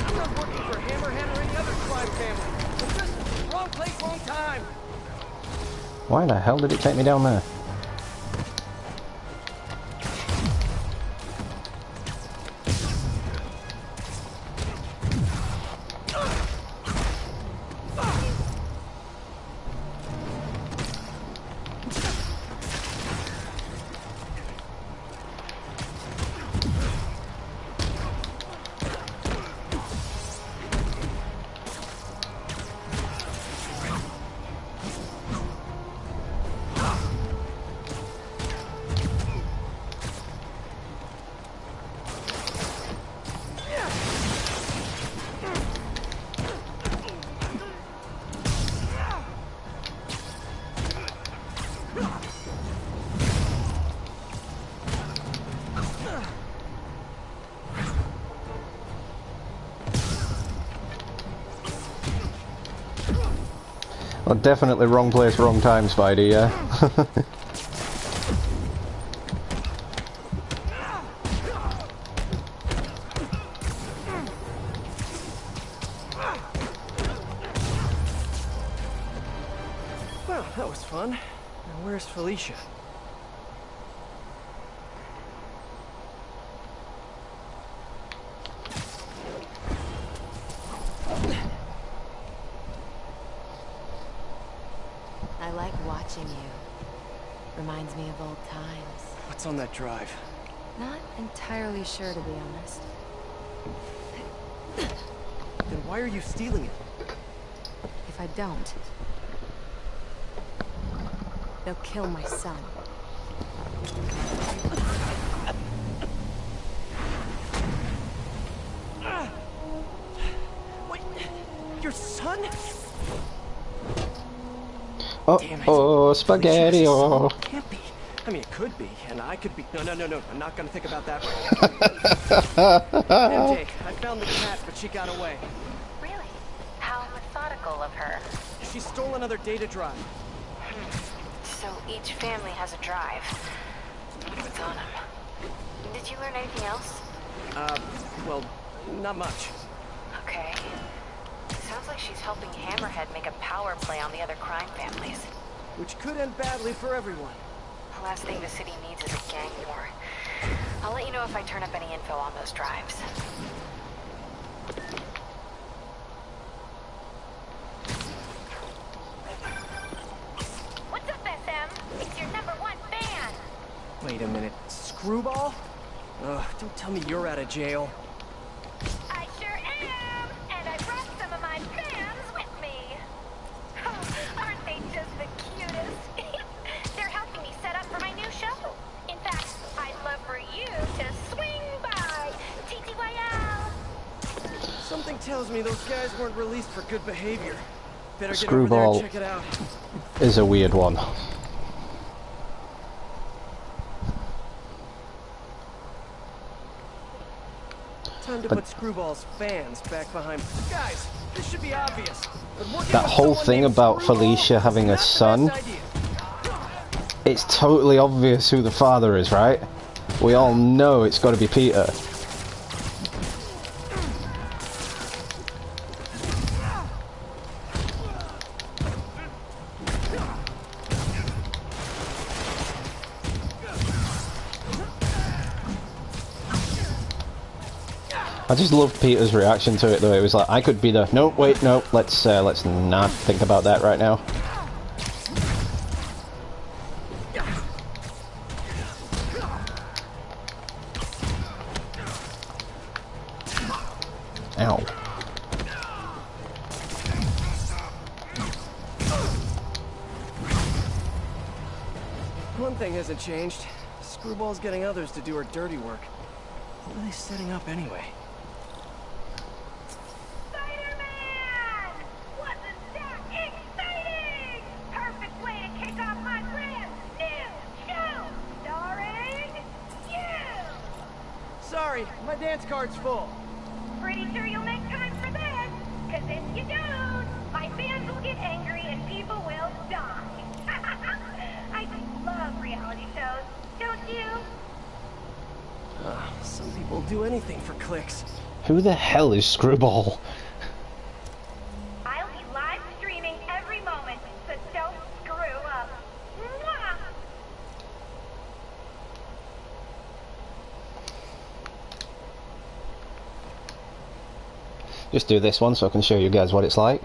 I'm not working for Hammerhead or any other crime family. It's just wrong place, wrong time.
Why the hell did it take me down there? Well, definitely wrong place, wrong time, Spidey, yeah?
Well, that was fun. Now where's Felicia?
I like watching you. Reminds me of old times.
What's on that drive?
Not entirely sure, to be honest.
Then why are you stealing it?
If I don't, they'll kill my son.
Wait, your son?
Oh, spaghetti! Oh.
Can't be. I mean, it could be, and I could be. No. I'm not gonna think about that. MJ, I found the cat, but she got away.
Really? How methodical of her.
She stole another data drive.
So each family has a drive. What's on them? Did you learn anything else?
Well, not much.
Okay. Sounds like she's helping Hammerhead make a power play on the other crime families.
Which could end badly for everyone.
The last thing the city needs is a gang war. I'll let you know if I turn up any info on those drives.
What's up, SM? It's your #1 fan.
Wait a minute. Screwball? Ugh, don't tell me you're out of jail.
I sure am, and I brought some of my fans with me. Aren't they just the cutest? They're helping me set up for my new show. In fact, I'd love for you to swing by. TTYL.
Something tells me those guys weren't released for good behavior. Better get
Screwball
over there and check it out.
is a weird one.
Time to put Screwball's fans back behind. Guys, this should be obvious. But working
That
with
whole
someone
thing
named
about
Screwball
Felicia
is
having a
not the best
son,
idea.
it's totally obvious who the father is, right? We all know it's got to be Peter. I just love Peter's reaction to it though. It was like, I could be the, no, wait, no, let's not think about that right now. Ow.
One thing hasn't changed. Screwball's getting others to do her dirty work. What are they setting up anyway?
Spider-Man! Wasn't that exciting? Perfect way to kick off my brand new show, starring you!
Sorry, my dance card's full.
Pretty sure you'll make time for this, because if you don't, my fans will get angry and people will die. I love reality shows, don't you?
Some people do anything for clicks.
Who the hell is Screwball?
I'll be live streaming every moment, so don't screw up. Mwah!
Just do this one so I can show you guys what it's like.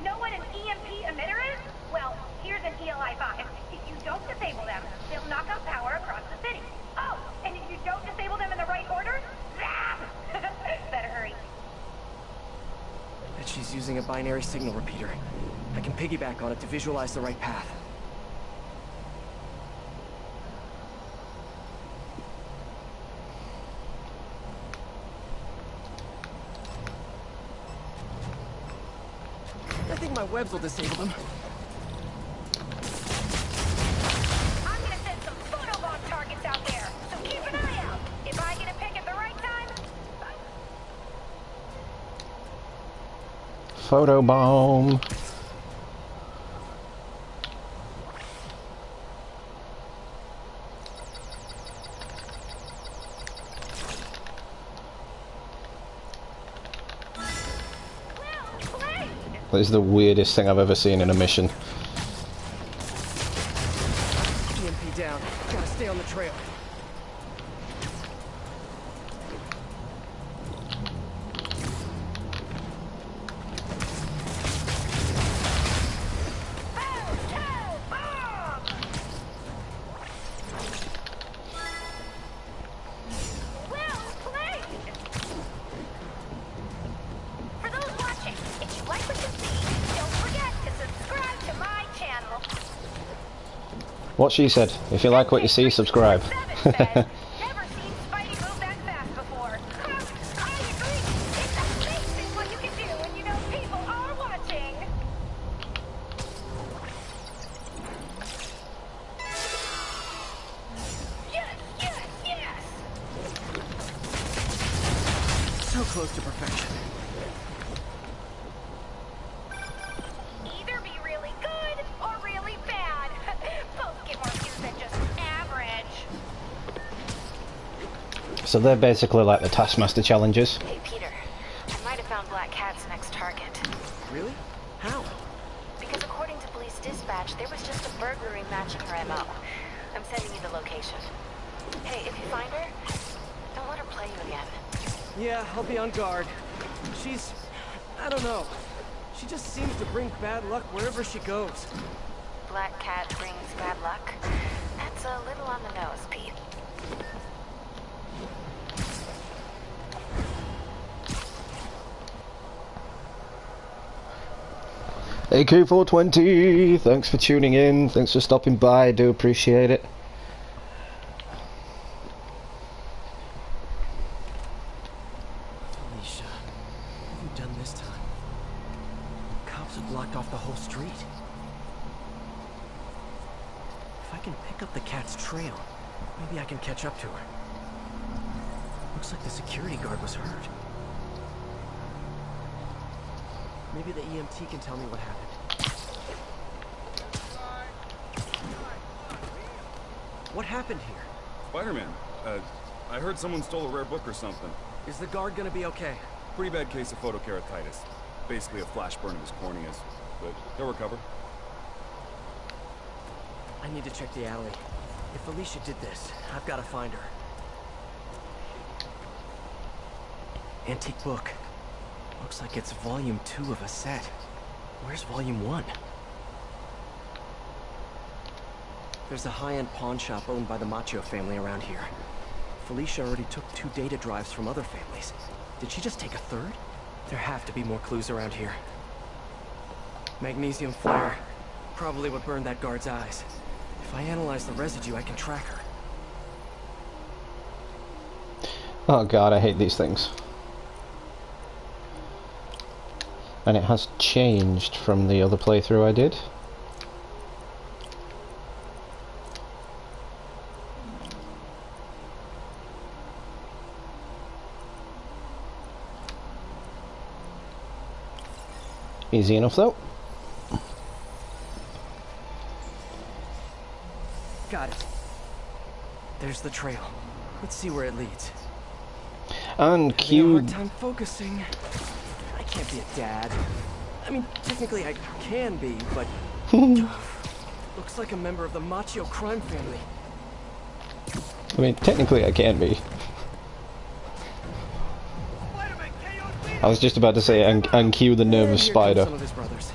Know what an EMP emitter is? Well, here's an ELI-5. If you don't disable them, they'll knock out power across the city. Oh, and if you don't disable them in the right order, zap! Better hurry.
Bet she's using a binary signal repeater. I can piggyback on it to visualize the right path. I think my webs will disable them.
I'm gonna send some photobomb targets out there, so keep an eye out. If I get a pick at the right time,
Photobomb. That is the weirdest thing I've ever seen in a mission.
EMP down. Gotta stay on the trail.
for those watching, if you like what you see, don't forget to subscribe to my channel.
What she said. If you like what you see, subscribe.
Never seen Spidey move that fast before. I agree. It's amazing what you can do when you know people are watching. Yes, yes, yes.
So close to perfection.
Either be really good or really bad. Both get more views than just average.
So they're basically like the Taskmaster challenges.
Hey, Peter. I might have found Black Cat's next target.
Really? How?
Because according to police dispatch, there was just a burglary matching her MO. I'm sending you the location. Hey, if you find her, don't let her play you again.
Yeah, I'll be on guard. She's... I don't know. She just seems to bring bad luck wherever she goes.
Black Cat brings bad luck? That's a little on the nose, Pete.
AK420, thanks for tuning in, thanks for stopping by, I do appreciate it.
Alicia, what have you done this time? Cops have blocked off the whole street. If I can pick up the cat's trail, maybe I can catch up to her. Looks like the security guard was hurt. Maybe the EMT can tell me what happened. What happened here?
Spider-Man, I heard someone stole a rare book or something.
Is the guard gonna be okay?
Pretty bad case of photokeratitis. Basically a flash burn of his corneas. But he'll recover.
I need to check the alley. If Alicia did this, I've got to find her. Antique book. Looks like it's volume 2 of a set. Where's volume 1? There's a high-end pawn shop owned by the Macchio family around here. Felicia already took 2 data drives from other families. Did she just take a third? There have to be more clues around here. Magnesium flare. Probably what burned that guard's eyes. If I analyze the residue, I can track her.
Oh god, I hate these things. And it has changed from the other playthrough I did. Easy enough though.
Got it. There's the trail. Let's see where it leads.
And
Having a hard
cube.
time focusing. I can't be a dad. I mean, technically I can be, but looks like a member of the Macchio crime family.
I mean, technically I can be. I was just about to say, and cue the nervous spider.
Some of his brothers.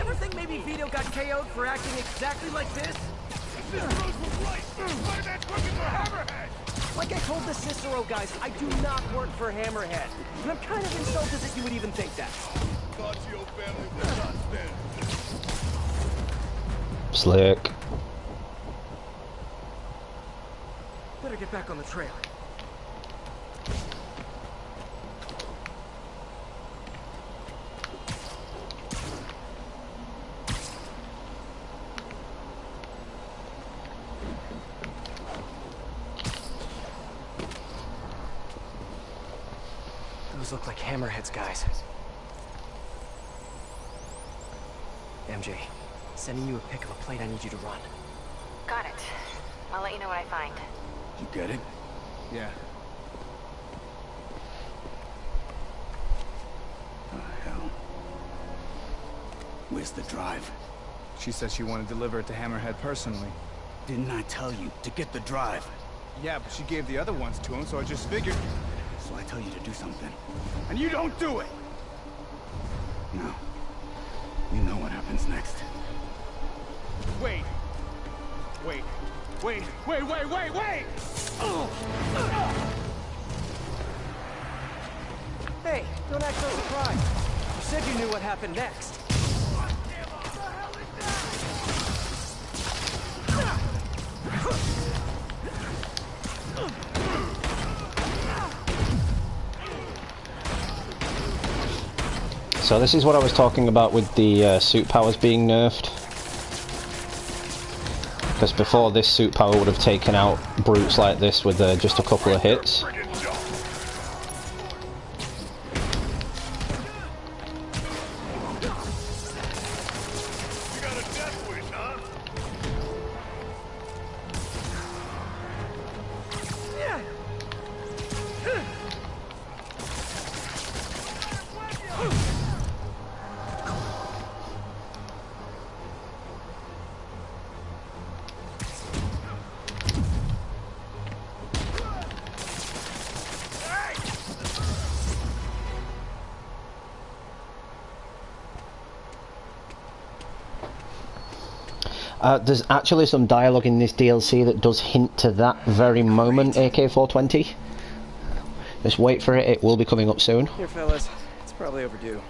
Ever think maybe Vito got KO'd for acting exactly like this? Like I told the Cicero guys, I do not work for Hammerhead. And I'm kind of insulted that you would even think that.
Slick.
Better get back on the trail. Those look like Hammerhead's guys. MJ, sending you a pic of a plate I need you to run.
Got it. I'll let you know what I find.
You get it?
Yeah.
Oh, hell. Where's the drive?
She said she wanted to deliver it to Hammerhead personally.
Didn't I tell you to get the drive?
Yeah, but she gave the other ones to him, so I just figured.
So I tell you to do something.
And you don't do it!
No. You know what happens next.
Wait! Wait! Wait! Wait! Wait! Wait! Wait!
Hey, don't act so surprised. You said you knew what happened next.
So this is what I was talking about with the suit powers being nerfed. Because before, this suit power would have taken out brutes like this with just a couple of hits. There's actually some dialogue in this DLC that does hint to that very moment, AK-420. Just wait for it, it will be coming up soon.
Here, fellas. It's probably overdue.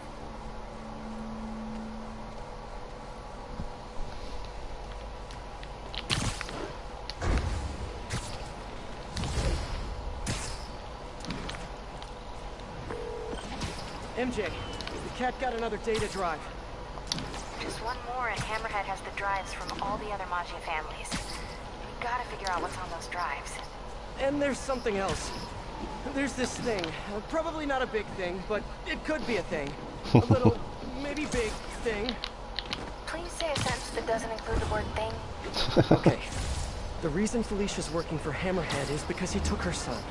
MJ, the cat got another data drive.
Just one more and Hammerhead has the drives from all the other Macchio families. gotta figure out what's on those drives.
And there's something else. There's this thing. Probably not a big thing, but it could be a thing. A little, maybe big thing.
Please say a sentence that doesn't include the word thing.
Okay. The reason Felicia's working for Hammerhead is because he took her son.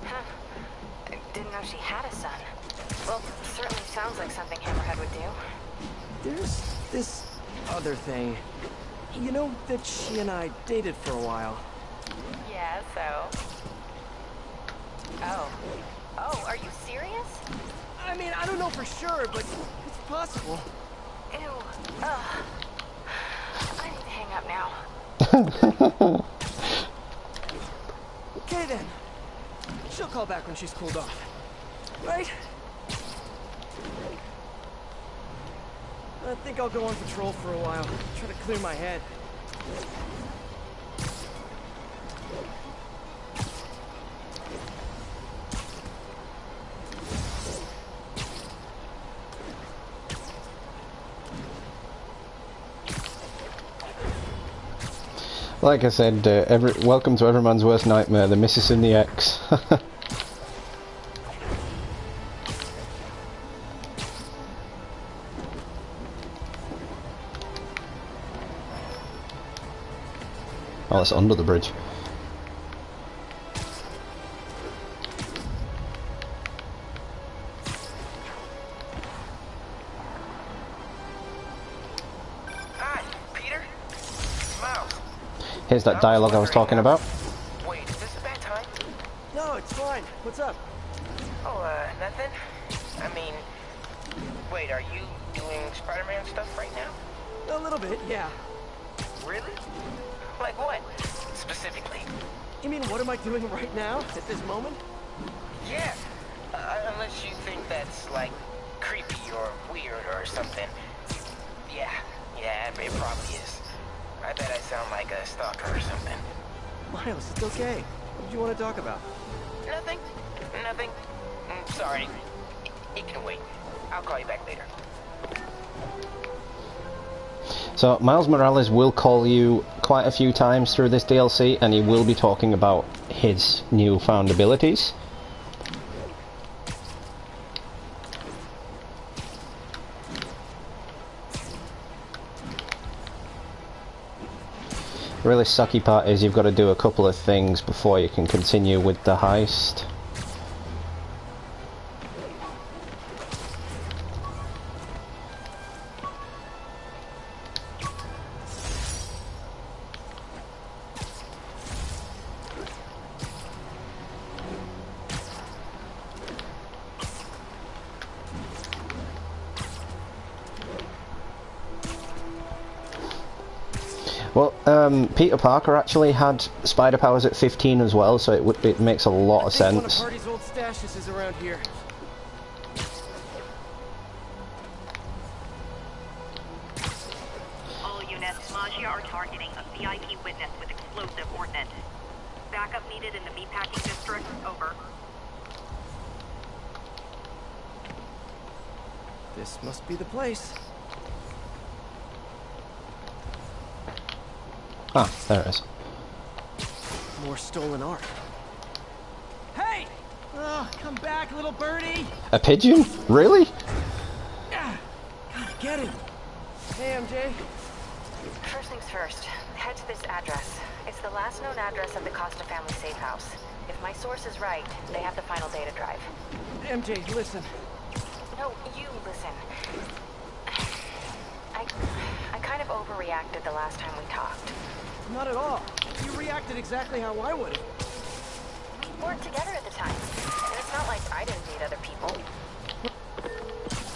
Huh. I didn't know she had a son. Well, certainly sounds like something Hammerhead would do.
There's this other thing. You know that she and I dated for a while.
Yeah, so? Oh. Oh, are you serious?
I mean, I don't know for sure, but it's possible.
Ew. Ugh. I need to hang up now.
Okay then. She'll call back when she's cooled off. Right? I think I'll go on patrol for a while. Try to clear my head.
Like I said, welcome to everyone's worst nightmare, the insomniacs. Oh, it's under the bridge.
Hi, Peter. Miles.
Here's that dialogue I was talking about.
Wait, is this a bad time?
No, it's fine. What's up?
Oh, nothing? I mean, wait, are you doing Spider-Man stuff right now?
A little bit, yeah.
Really? Like what, specifically?
You mean, what am I doing right now, at this moment?
Yeah, unless you think that's, like, creepy or weird or something. Yeah, it probably is. I bet I sound like a stalker or something.
Miles, it's okay. What do you want to talk about?
Nothing. Sorry. It can wait. I'll call you back later.
So, Miles Morales will call you quite a few times through this DLC, and he will be talking about his newfound abilities. The really sucky part is you've got to do a couple of things before you can continue with the heist. Well, Peter Parker actually had spider powers at 15 as well, so it makes a lot of sense.
One of Hardy's old stashes is around here.
All units, Maggia are targeting a VIP witness with explosive ordnance. Backup needed in the meatpacking district. Over.
This must be the place.
Ah, there it is.
More stolen art. Hey! Come back, little birdie!
A pigeon? Really?
God, get him! Hey, MJ.
First things first, head to this address. It's the last known address of the Costa family safe house. If my source is right, they have the final data drive.
MJ, listen.
No, you listen. I kind of overreacted the last time we talked.
Not at all. You reacted exactly how I would.
We weren't together at the time. And it's not like I didn't date other people.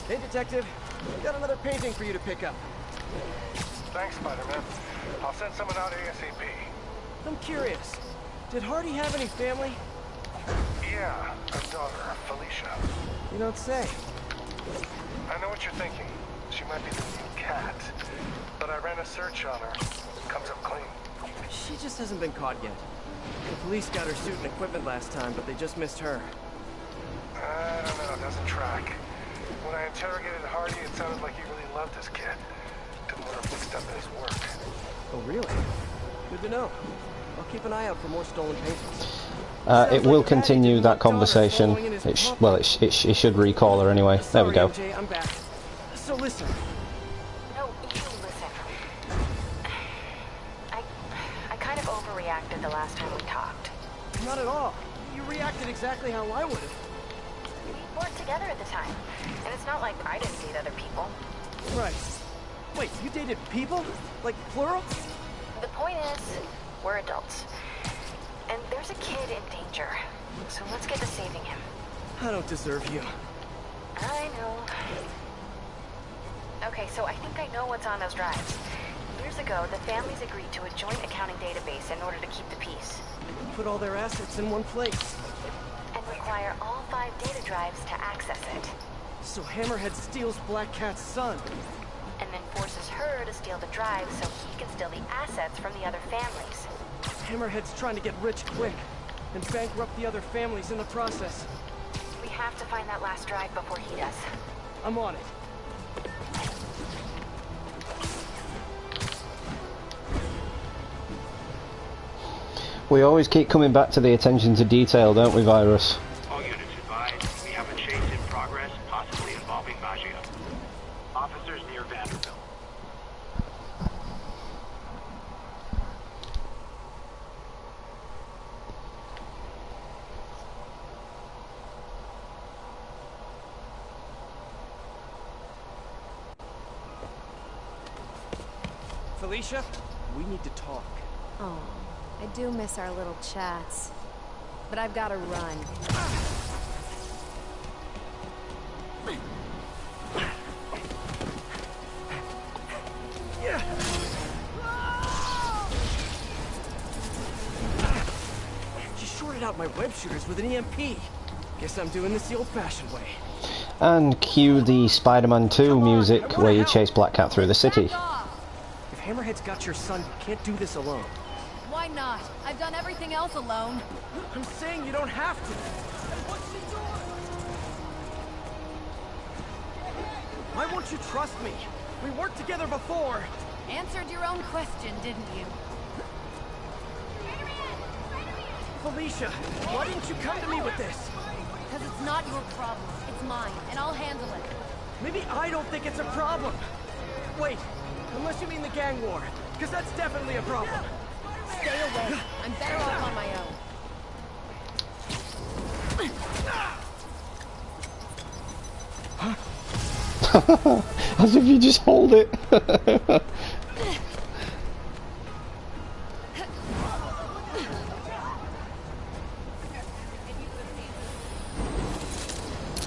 Hey, Detective. Got another painting for you to pick up.
Thanks, Spider-Man. I'll send someone out ASAP.
I'm curious. Did Hardy have any family?
Yeah, a daughter, Felicia.
You don't say.
I know what you're thinking. She might be the new cat. But I ran a search on her. Comes up clean.
She just hasn't been caught yet. The police got her suit and equipment last time, but they just missed her.
I don't know, it doesn't track. When I interrogated Hardy, it sounded like he really loved his kid. Didn't want her mixed up in his work.
Oh, really? Good to know. I'll keep an eye out for more stolen paintings.
It will continue that conversation. It should recall her anyway. There we go.
MJ, I'm back. So listen.
No, you listen. I kind of overreacted the last time we talked.
Not at all. You reacted exactly how I would have.
We weren't together at the time, and it's not like I didn't date other people.
Right. Wait, you dated people? Like, plural?
The point is, we're adults. And there's a kid in danger. So let's get to saving him.
I don't deserve you.
I know. Okay, so I think I know what's on those drives. Years ago, the families agreed to a joint accounting database in order to keep the peace.
Put all their assets in one place.
And require all 5 data drives to access it.
So Hammerhead steals Black Cat's son.
And then forces her to steal the drive so he can steal the assets from the other families.
Hammerhead's trying to get rich quick, and bankrupt the other families in the process.
We have to find that last drive before he does.
I'm on it.
We always keep coming back to the attention to detail, don't we, Virus?
All units advised, we have a chase in progress, possibly involving Magia. Officers near Vanderbilt.
Felicia, we need to talk.
Oh, I do miss our little chats. But I've got to run.
She shorted out my web shooters with an EMP. Guess I'm doing this the old-fashioned way.
And cue the Spider-Man 2 music where you chase Black Cat through the city.
If Hammerhead's got your son, you can't do this alone.
Why not? I've done everything else alone.
I'm saying you don't have to. Why won't you trust me? We worked together before.
Answered your own question, didn't you?
Felicia, why didn't you come to me with this?
Because it's not your problem. It's mine, and I'll handle it.
Maybe I don't think it's a problem. Wait, unless you mean the gang war, because that's definitely a problem.
Stay away. I'm better off on my own.
As if you just hold it.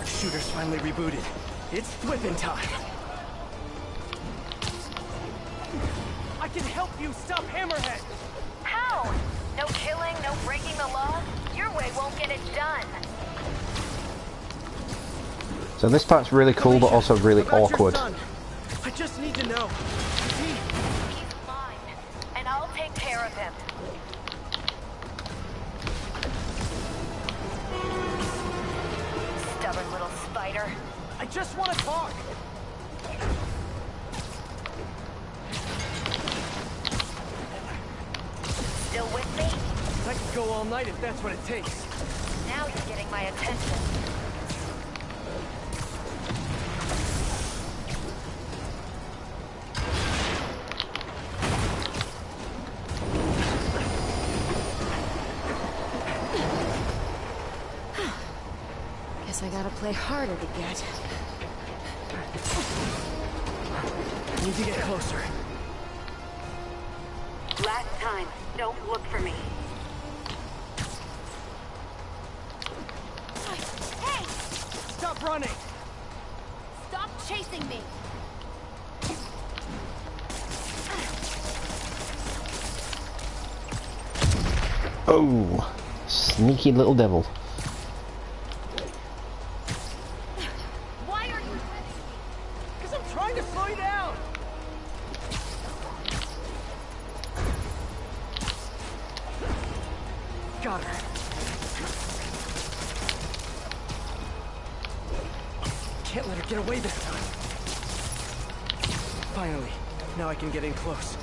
Shooter's finally rebooted. It's whipping time. I can help you stop Hammerhead.
How? No killing, no breaking the law? Your way won't get it done.
So this part's really cool, but also really awkward.
I just need to know.
He's mine, and I'll take care of him. Stubborn little spider.
I just want to talk.
Still with me?
I could go all night if that's what it takes.
Now you're getting my attention.
Guess I gotta play harder to get.
I need to get closer.
Last time. Don't look for me.
Hey!
Stop running!
Stop chasing me!
Oh, sneaky little devil.
Why are you? Because I'm trying to slow you down. Got her. Can't let her get away this time. Finally, now I can get in close.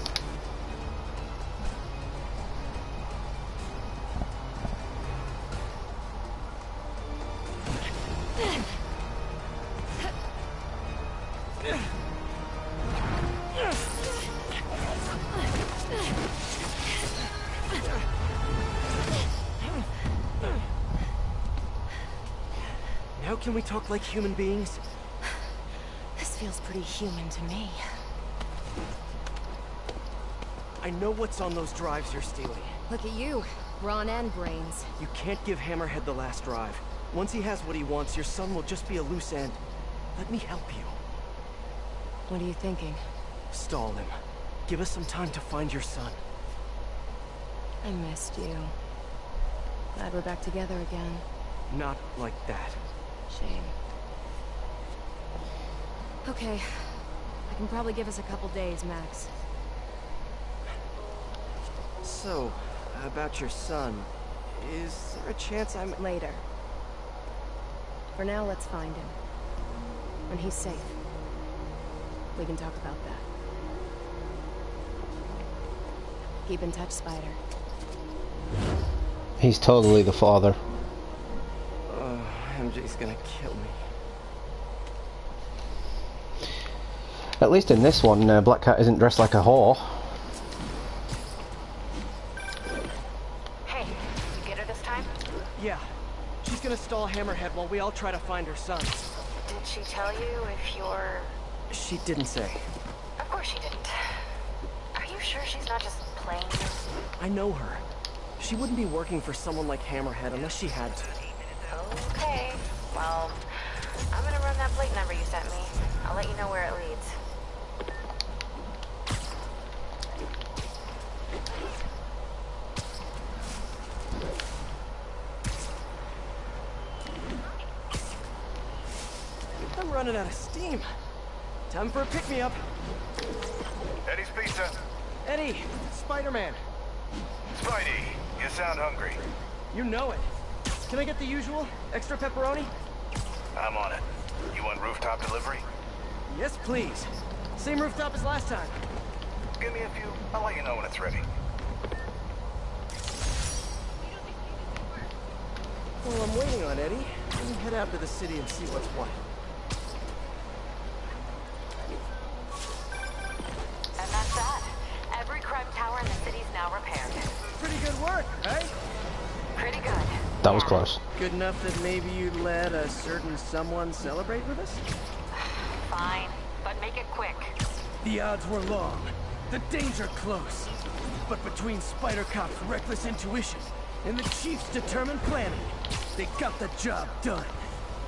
Can we talk like human beings?
This feels pretty human to me.
I know what's on those drives you're stealing.
Look at you, brawn and brains.
You can't give Hammerhead the last drive. Once he has what he wants, your son will just be a loose end. Let me help you.
What are you thinking?
Stall him. Give us some time to find your son.
I missed you. Glad we're back together again.
Not like that.
Shame. Okay. I can probably give us a couple days, max.
So, about your son, is there a chance I'm...
Later. For now, let's find him. When he's safe. We can talk about that. Keep in touch, Spider.
He's totally the father.
MJ's gonna kill me.
At least in this one, Black Cat isn't dressed like a whore.
Hey, you get her this time?
Yeah. She's gonna stall Hammerhead while we all try to find her son.
Did she tell you if you're...
She didn't say.
Of course she didn't. Are you sure she's not just playing you?
I know her. She wouldn't be working for someone like Hammerhead unless she had to.
Okay. Well, I'm gonna run that plate number you sent me. I'll let you know where it leads.
I'm running out of steam. Time for a pick-me-up.
Eddie's Pizza.
Eddie, Spider-Man.
Spidey, you sound hungry.
You know it. Can I get the usual? Extra pepperoni?
I'm on it. You want rooftop delivery?
Yes, please. Same rooftop as last time.
Give me a few. I'll let you know when it's ready.
Well, I'm waiting on Eddie. Let me head out to the city and see what's what.
And that's that. Every crime tower in the city's now repaired.
Pretty good work, right?
Pretty good.
That was close.
Good enough that maybe you'd let a certain someone celebrate with us?
Fine, but make it quick.
The odds were long, the danger close. But between Spider Cop's reckless intuition and the Chief's determined planning, they got the job done.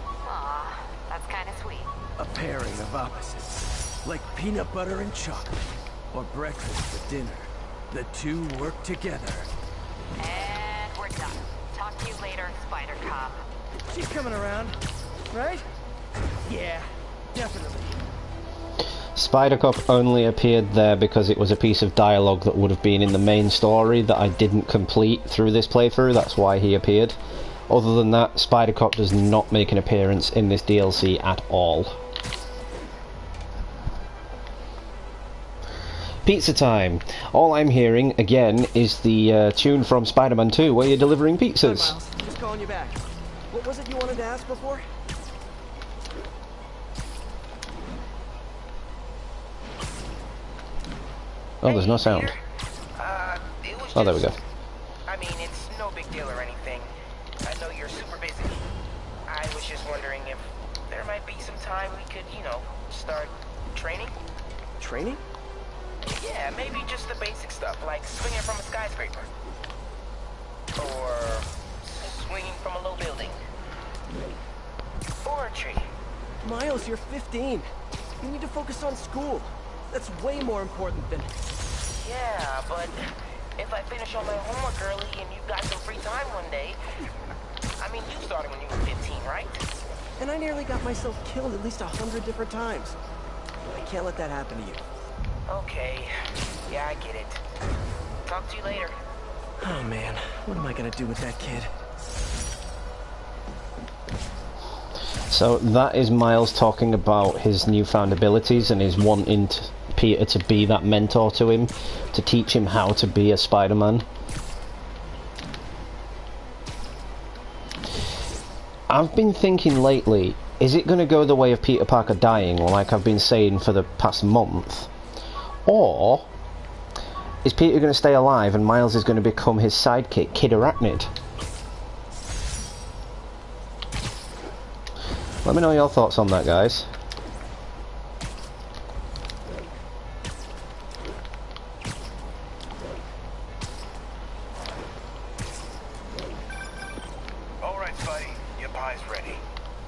Aw, that's kind of sweet.
A pairing of opposites, like peanut butter and chocolate, or breakfast for dinner. The two work together.
And we're done. Talk to you later, Spider Cop.
She's coming around, right? Yeah, definitely.
Spider Cop only appeared there because it was a piece of dialogue that would have been in the main story that I didn't complete through this playthrough. That's why he appeared. Other than that, Spider Cop does not make an appearance in this DLC at all. Pizza time. All I'm hearing, again, is the tune from Spider-Man 2, where you're delivering pizzas.
Hi, Miles. Just calling you back. What was it you wanted to ask before?
Oh, there's no sound. Oh, there we go.
I mean, it's no big deal or anything. I know you're super busy. I was just wondering if there might be some time we could, you know, start training?
Training?
Yeah, maybe just the basic stuff, like swinging from a skyscraper. Or swinging from a low building. Or a tree.
Miles, you're 15. You need to focus on school. That's way more important than...
Yeah, but if I finish all my homework early and you've got some free time one day... I mean, you started when you were 15, right?
And I nearly got myself killed at least 100 different times. I can't let that happen to you.
Okay. Yeah, I get it. Talk to you later.
Oh man, what am I gonna do with that kid?
So that is Miles talking about his newfound abilities and his wanting Peter to be that mentor to him, to teach him how to be a Spider-Man. I've been thinking lately, is it going to go the way of Peter Parker dying, like I've been saying for the past month? Or is Peter going to stay alive and Miles is going to become his sidekick, Kid Arachnid? Let me know your thoughts on that, guys.
All right, Spidey, your pie's ready.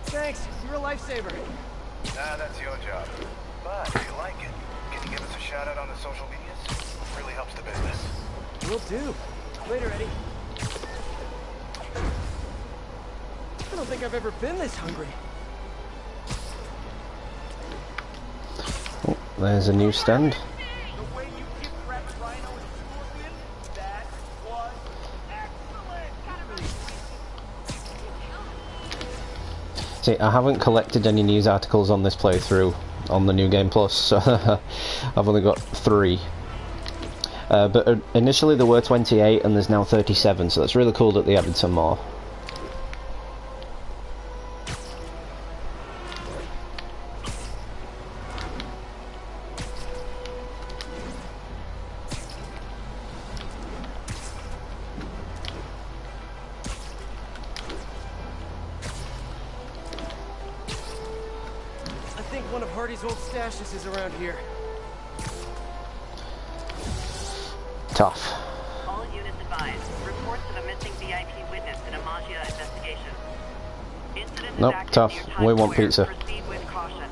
Thanks, you're a lifesaver.
Nah, that's your job. But if you like it, can you give us a shout out on the social medias? Really helps the business.
Will do. Later, Eddie. I don't think I've ever been this hungry.
Oh, there's a new stand. See, I haven't collected any news articles on this playthrough on the New Game Plus, so I've only got 3. But initially there were 28 and there's now 37, so that's really cool that they added some more.
I think one of Hardy's old stashes is around here.
Tough.
All units advised. Reports of a missing VIP witness in a Magia investigation. Incident is
Nope,
active
tough.
near
We
Times
want
Square.
pizza.
Proceed with caution.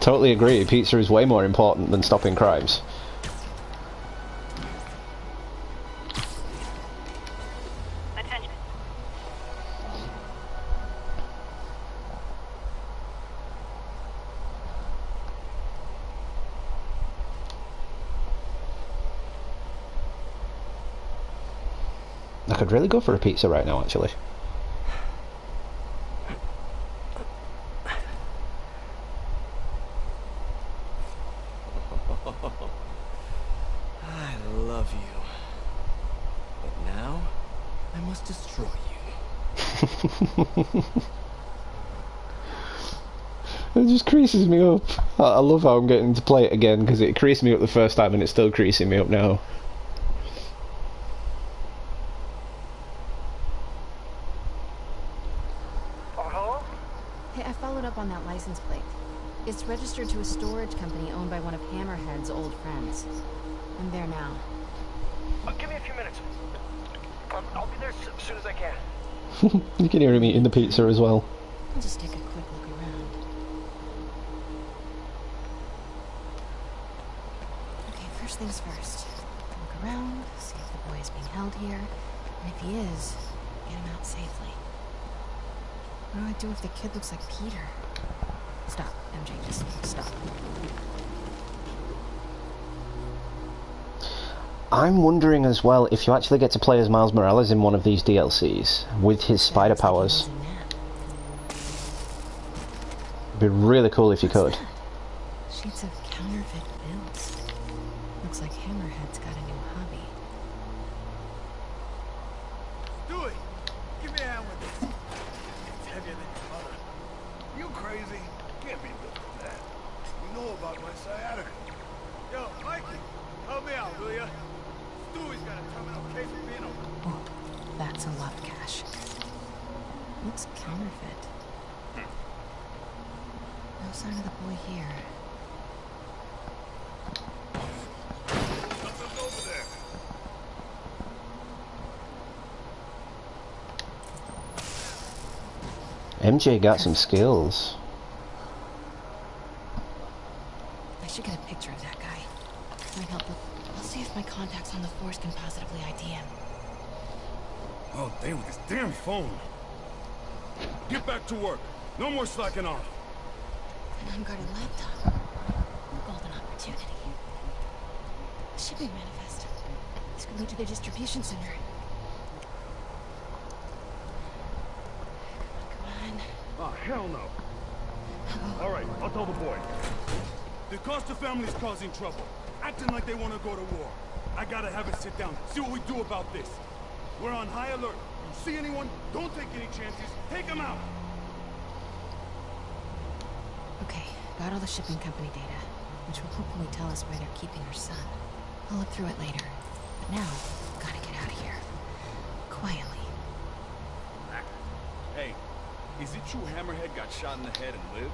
Totally agree. Pizza is way more important than stopping crimes.
Attention.
I could really go for a pizza right now, actually.
I love you. But now, I must destroy you.
It just creases me up. I love how I'm getting to play it again, because it creased me up the first time and it's still creasing me up now.
Hello?
Hey, I followed up on that license plate. It's registered to a storage company owned by one of Hammerhead's old friends. I'm there now.
Give me a few minutes. I'll be there as soon as I can.
You can hear him eating the pizza as well.
I'll just take a quick look around. Okay, first things first. Look around, see if the boy is being held here. And if he is, get him out safely. What do I do if the kid looks like Peter? Stop, MJ, just stop.
I'm wondering as well if you actually get to play as Miles Morales in one of these DLCs with his spider powers. It'd be really cool if you could.
Sheets of counterfeit bills. Looks like Hammerhead's got a new hobby.
Do it! Give me a hand with this. It's heavier than your mother. You crazy? Can't be lifting that. You know about my sciatica. Yo, Mikey, help me out, will ya? Stewie's got a terminal case of being a...
Oh, that's a lot of cash. Looks counterfeit. No sign of the boy here.
Something's over there.
MJ got some skills.
I should get a picture of that guy. Might help with... I'll see if my contacts on the force can positively ID him.
Oh, damn, with this damn phone. Get back to work. No more slacking off.
An unguarded laptop. Golden opportunity. Shipping manifest. This could lead to the distribution center. Come on.
Oh, hell no. All right, I'll tell the boy. The Costa family's causing trouble. acting like they want to go to war. I gotta have a sit down, see what we do about this. We're on high alert. You see anyone? Don't take any chances. Take them out.
Okay, got all the shipping company data, which will hopefully tell us where they're keeping her son. I'll look through it later. But now, gotta get out of here. Quietly.
Hey, is it true Hammerhead got shot in the head and lived?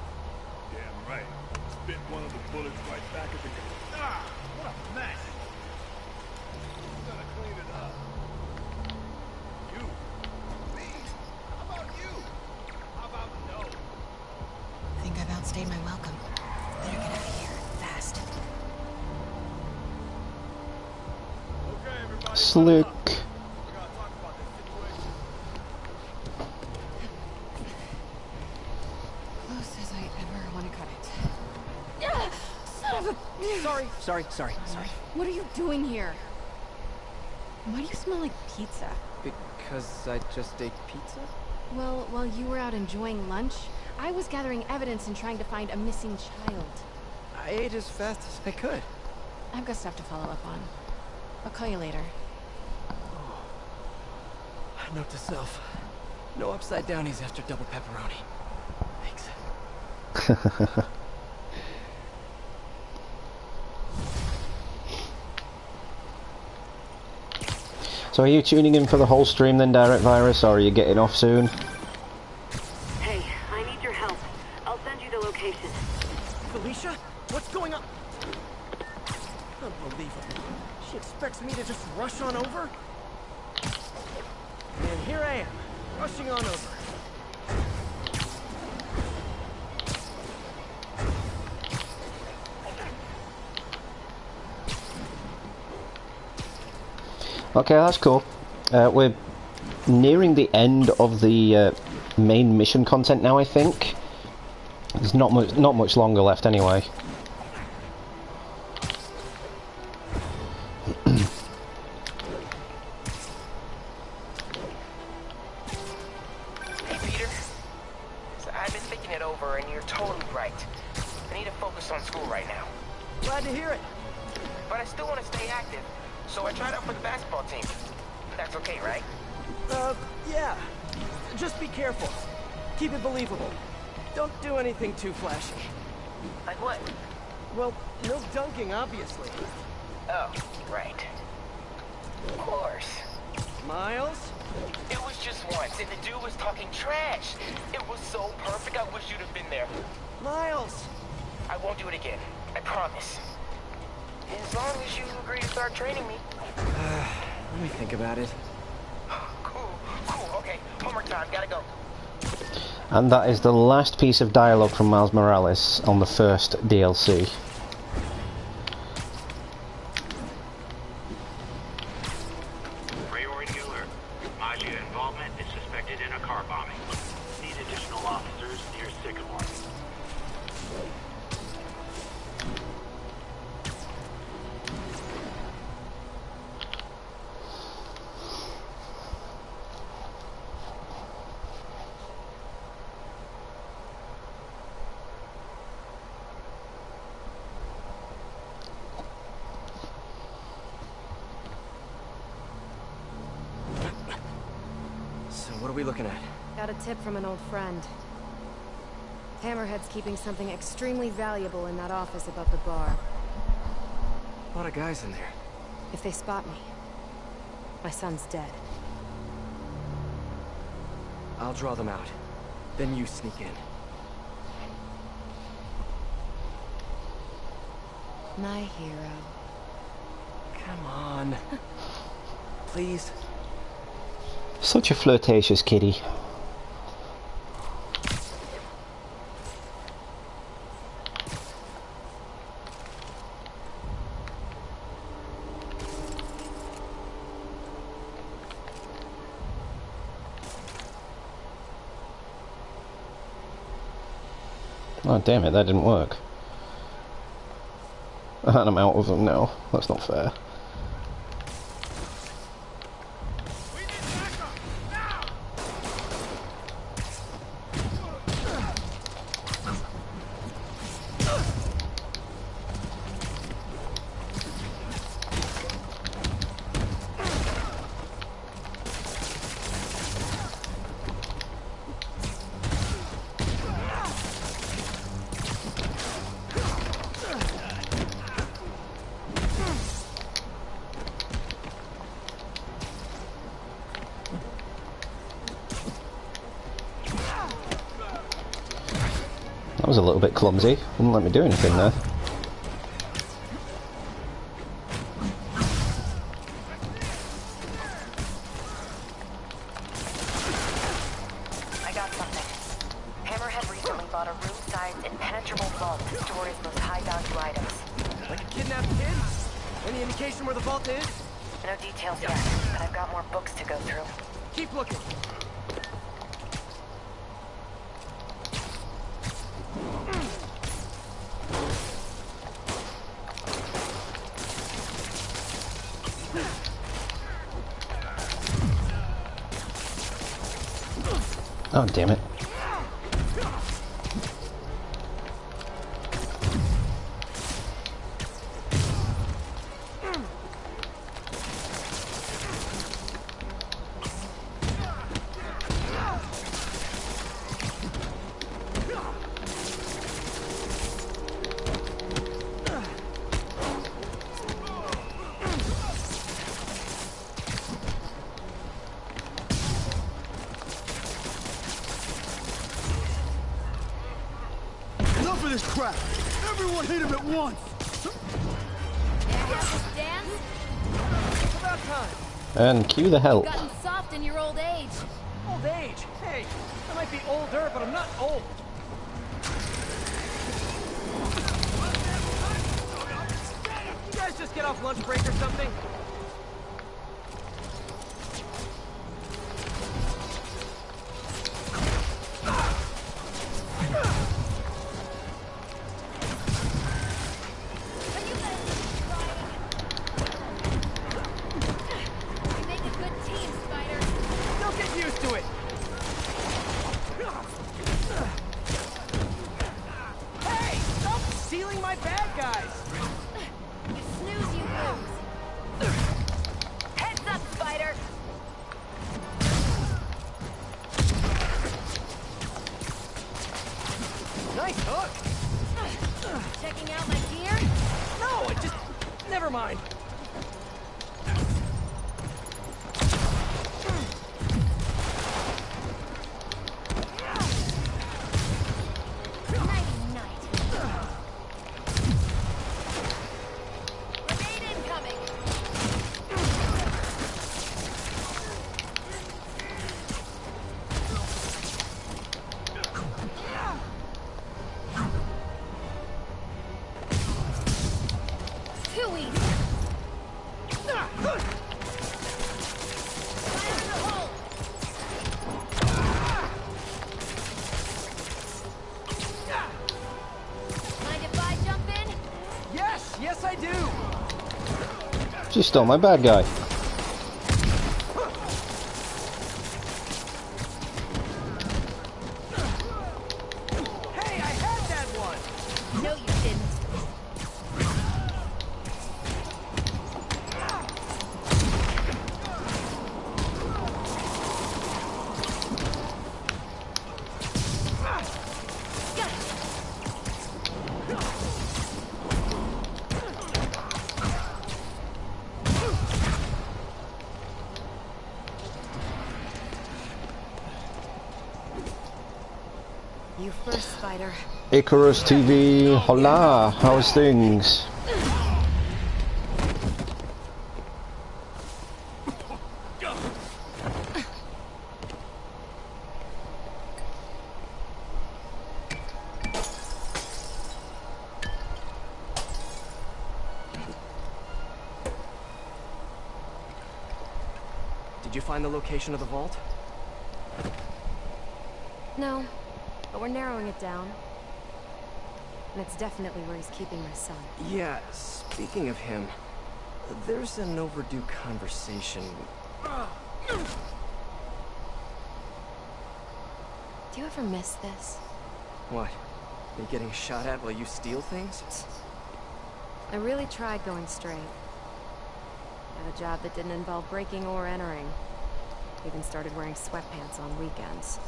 Damn right. Spit one of the bullets right back at the guy. Ah, what a mess. Gotta clean it up. You. Me. How about you? How about no?
Think I've outstayed my welcome. Better get out of here, fast.
Okay, everybody.
Slick.
Close as I ever want to cut it. Son of a...
Sorry.
What are you doing here? Why do you smell like pizza?
Because I just ate pizza?
Well, while you were out enjoying lunch, I was gathering evidence and trying to find a missing child.
I ate as fast as I could.
I've got stuff to follow up on. I'll call you later.
Note to self. No upside downies after double pepperoni. Thanks.
So are you tuning in for the whole stream then, Direct Virus, or are you getting off soon?
Hey, I need your help. I'll send you the location.
Felicia? What's going on? Unbelievable. She expects me to just rush on over? And here I am, rushing on over.
Okay, that's cool. We're nearing the end of the main mission content now, I think. There's not much longer left anyway.
Hey, Peter. So I've been thinking it over, and you're totally right. I need to focus on school right now.
Glad to hear it.
But I still want to stay active, so I tried out for the basketball team. That's okay, right?
Yeah. Just be careful. Keep it believable. Don't do anything too flashy.
Like what?
Well, no dunking, obviously.
Oh, right. Of course.
Miles?
It was just once, and the dude was talking trash. It was so perfect, I wish you'd have been there.
Miles!
I won't do it again. I promise. As long as you agree to start training me.
Let me think about it.
Cool. Okay, homework time. Gotta go.
And that is the last piece of dialogue from Miles Morales on the first DLC.
Priority alert. Magia involvement is suspected in a car bombing. Need additional officers near Sycamore.
So what are we looking at?
Got a tip from an old friend. Hammerhead's keeping something extremely valuable in that office above the bar.
A lot of guys in there.
If they spot me, my son's dead.
I'll draw them out. Then you sneak in.
My hero.
Come on. Please.
Such a flirtatious kitty. Oh damn it, that didn't work. And I'm out of them now. That's not fair. That was a little bit clumsy. Wouldn't let me do anything there.
I got something. Hammerhead recently bought a room-sized, impenetrable vault to store his most high-value items.
Like a kidnapped kid? Any indication where the vault is?
No details yet, but I've got more books to go through.
Keep looking.
Oh, damn it.
Enough of this crap! Everyone hit him at once!
Dance?
It's about time.
And cue the help.
Gotten soft in your old age.
Old age? Hey, I might be older, but I'm not old. You guys just get off lunch break or something?
You make a good team, Spider.
You'll get used to it. Hey, stop stealing my bad guys.
You snooze, you lose.
Heads up, Spider!
Nice hook.
Checking out my gear?
No, it just... Never mind.
Grenade incoming. Too easy. Fire in the hole. Mind if I jump in?
Yes, yes I do.
She stole my bad guy.
Hey, I had that one.
No, you didn't. You first, Spider.
Icarus TV, hola, how's things?
Did you find the location of the vault?
No, but we're narrowing it down. And it's definitely where he's keeping my son.
Yeah, speaking of him, there's an overdue conversation.
Do you ever miss this?
What? Me getting shot at while you steal things?
I really tried going straight. Got a job that didn't involve breaking or entering. Even started wearing sweatpants on weekends.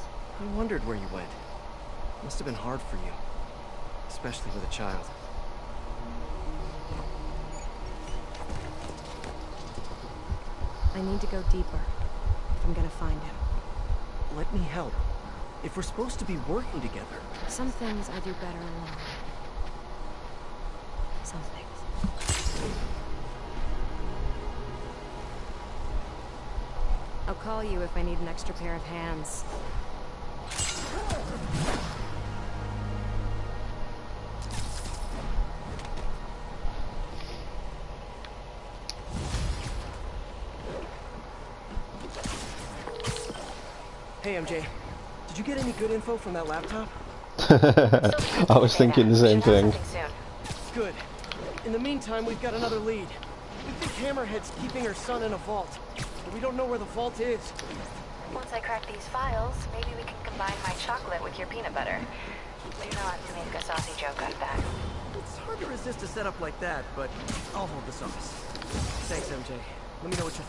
I wondered where you went. Must have been hard for you. Especially with a child.
I need to go deeper if I'm gonna find him.
Let me help. If we're supposed to be working together...
Some things I do better alone. Some things. I'll call you if I need an extra pair of hands.
Hey, MJ. Did you get any good info from that laptop?
I was thinking the same thing.
Good. In the meantime, we've got another lead. We think Hammerhead's keeping her son in a vault, but we don't know where the vault is.
Once I crack these files, maybe we can combine my chocolate with your peanut butter. Do not make a saucy joke out of that.
It's hard to resist a setup like that, but I'll hold the sauce. Thanks, MJ. Let me know what you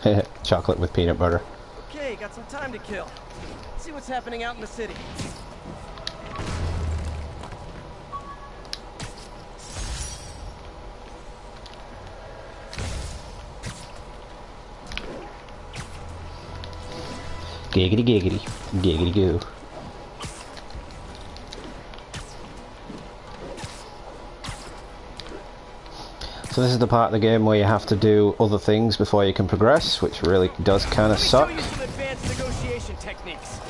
find.
Chocolate with peanut butter.
Okay, got some time to kill. Let's see what's happening out in the city.
Giggity giggity. Giggity goo. So this is the part of the game where you have to do other things before you can progress, which really does kind of suck.
Let me show you some advanced negotiation techniques.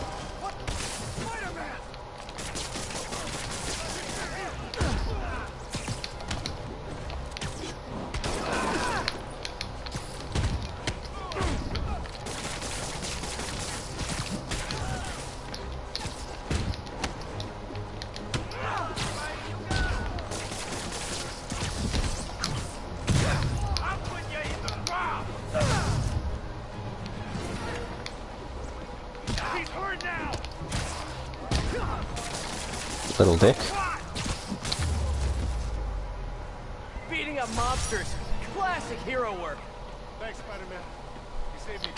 Little dick.
Beating up mobsters. Classic hero work.
Thanks, Spider-Man. You saved me.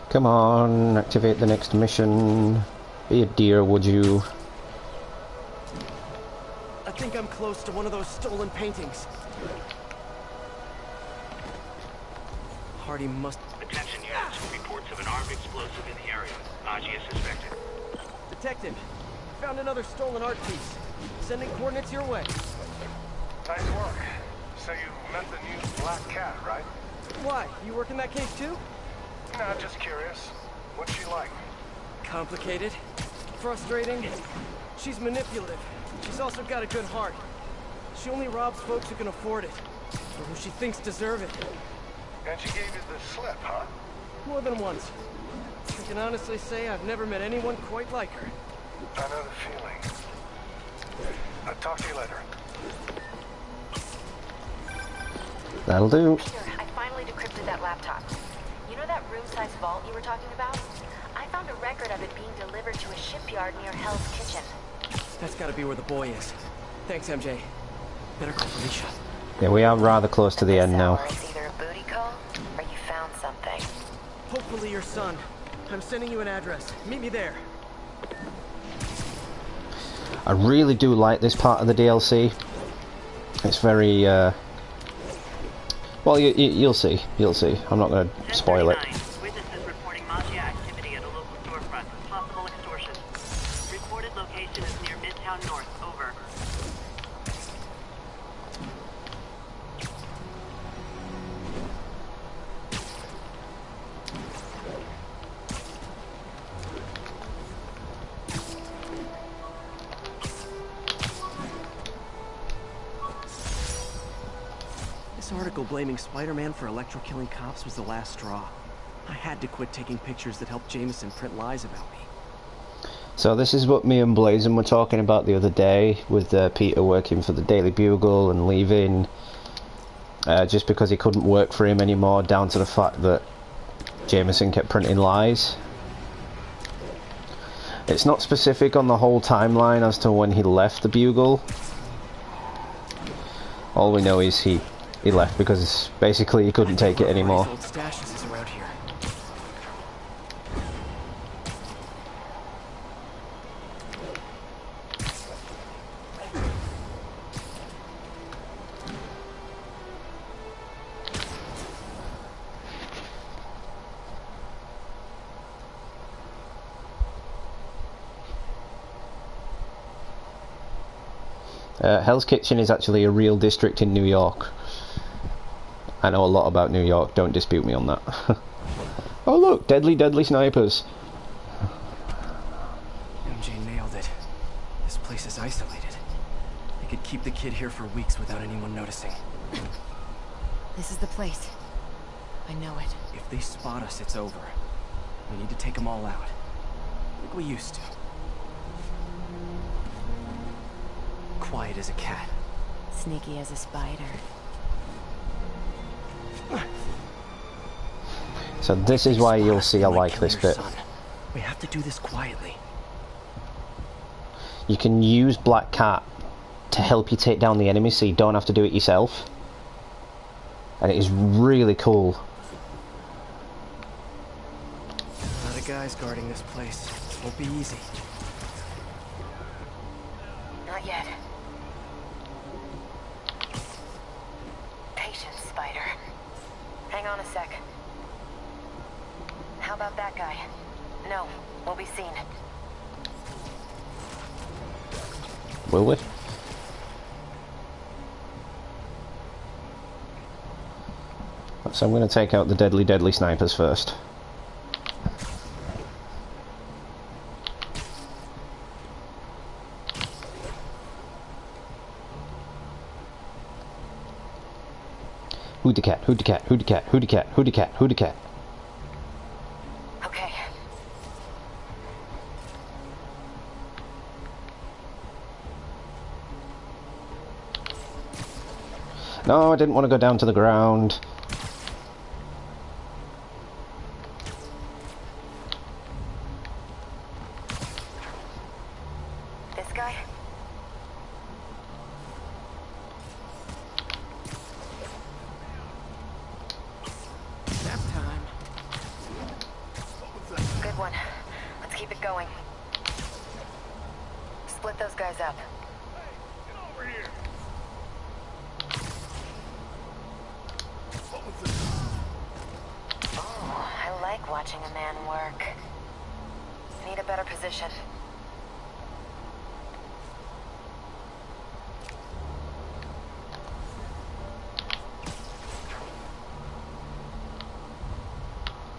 Come on, activate the next mission. Be a dear, would you?
I think I'm close to one of those stolen paintings. Hardy must...
Attention units. Reports of an armed explosive in the area. Nausea suspected.
Detective, found another stolen art piece. Sending coordinates your way.
Nice work. So you met the new Black Cat, right?
Why? You work in that case too?
No, just curious. What's she like?
Complicated. Frustrating. She's manipulative. She's also got a good heart. She only robs folks who can afford it, or who she thinks deserve it.
And she gave you the slip, huh?
More than once. I can honestly say I've never met anyone quite like her.
I know the feeling. I'll talk to you later.
That'll do.
Peter, I finally decrypted that laptop. You know that room-sized vault you were talking about? I found a record of it being delivered to a shipyard near Hell's Kitchen.
That's gotta be where the boy is. Thanks, MJ. Better call Felicia.
Yeah, we are rather close to the end now.
Or it's either a booty call, or you found something.
Hopefully your son. I'm sending you an address. Meet me there.
I really do like this part of the DLC. It's very, well, you'll see. You'll see. I'm not going to spoil it.
Witnesses reporting mafia activity at a local storefront. Possible extortion. Reported location is near Midtown North. Over.
This article blaming Spider-Man for electro-killing cops was the last straw. I had to quit taking pictures that helped Jameson print lies about me.
So this is what me and Blazin were talking about the other day, with Peter working for the Daily Bugle and leaving just because he couldn't work for him anymore, down to the fact that Jameson kept printing lies. It's not specific on the whole timeline as to when he left the Bugle. All we know is he left because basically he couldn't take it anymore.
Old stashes is around here.
Hell's Kitchen is actually a real district in New York. I know a lot about New York, don't dispute me on that. Oh look, deadly snipers.
MJ nailed it. This place is isolated. They could keep the kid here for weeks without anyone noticing.
This is the place. I know it.
If they spot us, it's over. We need to take them all out. Like we used to. Quiet as a cat.
Sneaky as a spider.
So this is why you'll see I like this bit.
We have to do this quietly.
You can use Black Cat to help you take down the enemy so you don't have to do it yourself. And it is really cool.
A lot of guys guarding this place. Won't be easy.
Not yet. Patience, Spider. Hang on a sec. How about that guy? No, we'll be seen.
Will we? So I'm going to take out the deadly snipers first. Who the cat? Who the cat? Who the cat? Who the cat? Who the cat? Who the cat?
Okay.
No, I didn't want to go down to the ground.
This guy?
Nap time.
Good one. Let's keep it going. Split those guys up. Oh, I like watching a man work. Need a better position.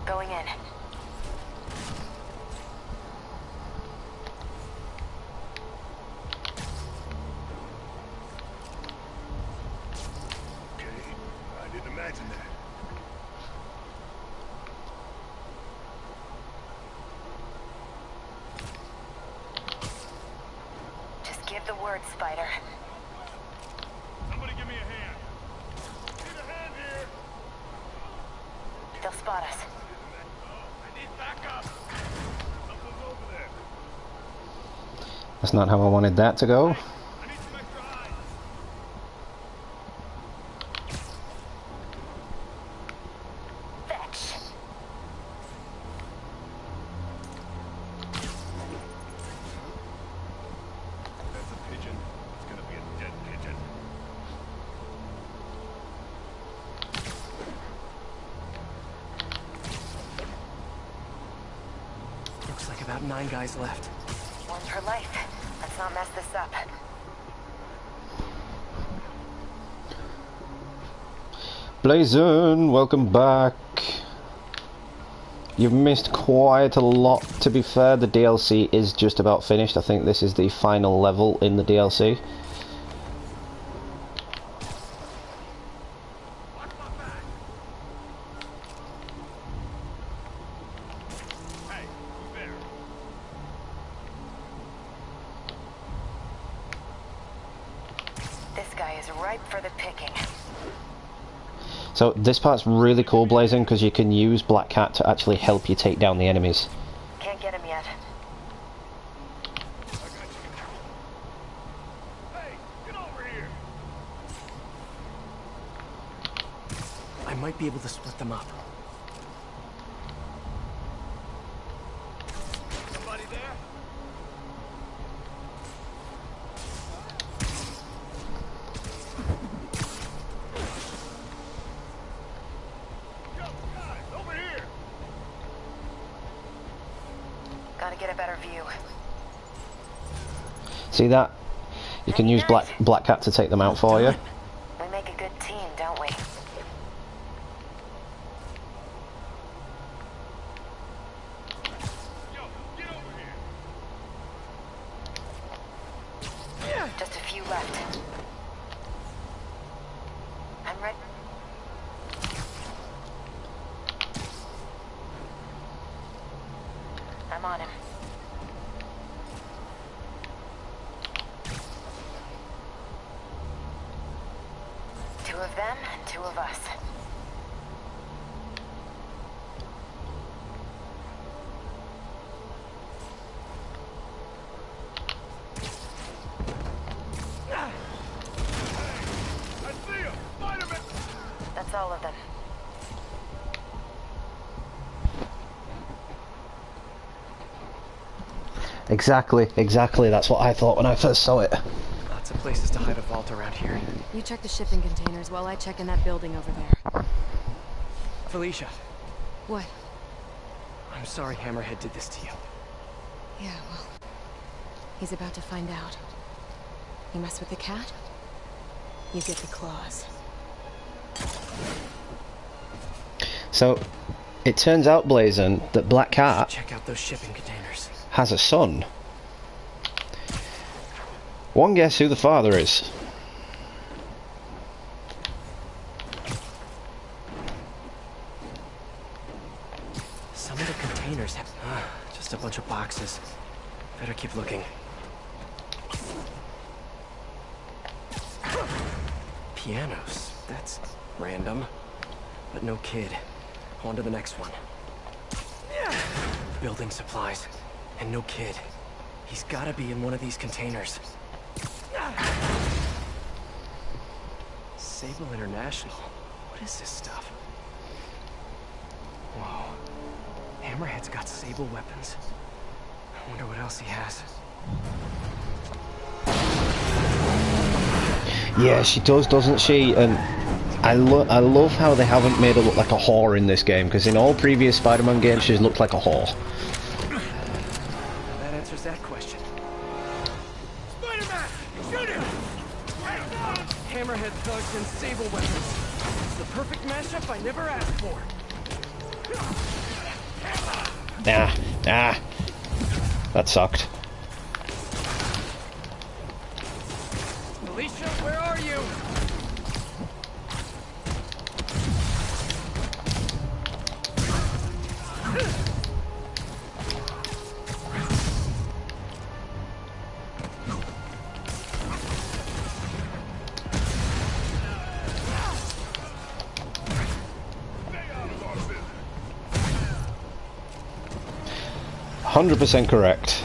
Going in.
Okay, I didn't imagine that.
Just give the word, Spider.
Somebody give me a hand. Need a hand here.
They'll spot us.
I need backup. Something's over there.
That's not how I wanted that to go.
I need some extra eyes.
Fetch.
That's a pigeon. It's gonna be a dead pigeon.
Looks like about 9 guys left.
One per life. Let's not mess this up.
Blazon, welcome back. You've missed quite a lot. To be fair, the DLC is just about finished. I think this is the final level in the DLC.
Hey, who's there?
This guy is ripe for the picking.
So this part's really cool, Blazon, because you can use Black Cat to actually help you take down the enemies.
Can't get him yet.
Hey, get over here.
I might be able to split them up.
Somebody there? Yo, guys, over here.
Gotta get a better view.
See that? You can use Black Cat to take them out for you.
We make a good team, don't we? Just a few left. I'm ready. I'm on him. Two of them and two of us.
I see him! Spider-Man!
That's all of them.
Exactly. That's what I thought when I first saw it.
Lots of places to hide a vault around here.
You check the shipping containers while I check in that building over there.
Felicia.
What?
I'm sorry Hammerhead did this to you.
Yeah, well, he's about to find out. You mess with the cat, you get the claws.
So, it turns out, Blazon, that Black Cat
Check out those shipping containers.
has a son. One guess who the father is.
Some of the containers have... just a bunch of boxes. Better keep looking. Pianos. That's random. But no kid. On to the next one. Building supplies. And no kid. He's gotta be in one of these containers. Sable International. What is this stuff? Whoa. Hammerhead's got Sable weapons. I wonder what else he has.
Yeah, she does, doesn't she? And I love how they haven't made her look like a whore in this game, because in all previous Spider-Man games she's looked like a whore.
That answers that question.
Spider-Man! Shoot him!
Hammerhead thugs and Sable weapons. It's the perfect mashup I never asked for.
That sucked.
Alicia, where are you?
100% correct.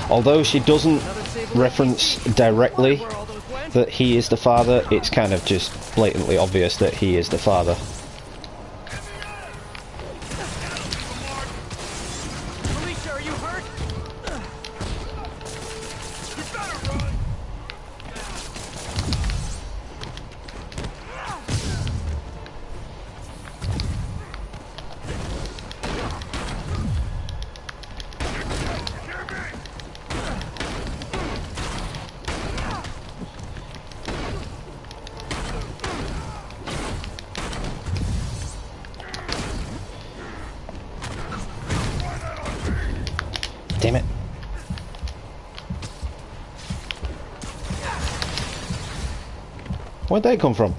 Although she doesn't reference directly that he is the father, it's kind of just blatantly obvious that he is the father.
Alicia, are you hurt?
You better run!
Damn it. Where'd they come from?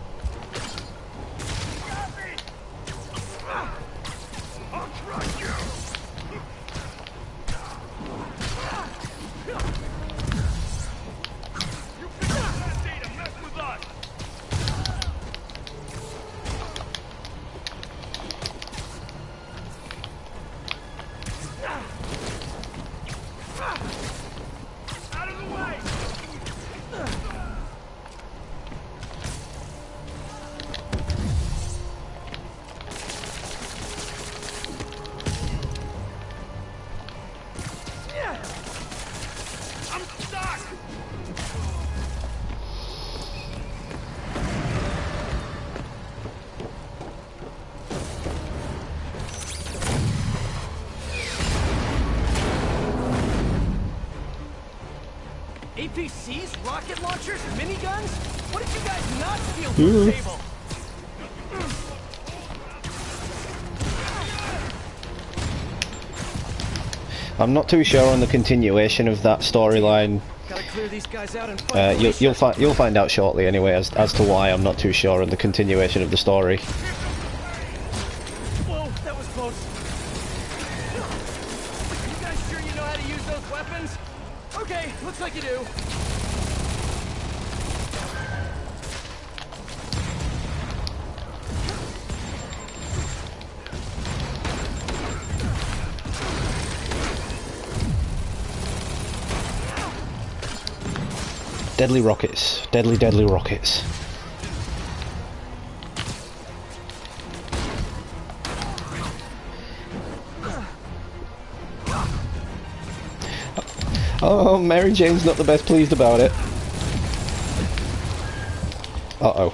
APCs, rocket launchers, miniguns? What did you guys not steal from the table?
I'm not too sure on the continuation of that storyline.
Gotta clear these guys out and find
You'll find out shortly anyway as to why I'm not too sure on the continuation of the story.
Whoa, that was close. You guys sure you know how to use those weapons? Okay, looks like you do.
Deadly rockets. Deadly, deadly rockets. Oh, Mary Jane's not the best pleased about it. Uh-oh.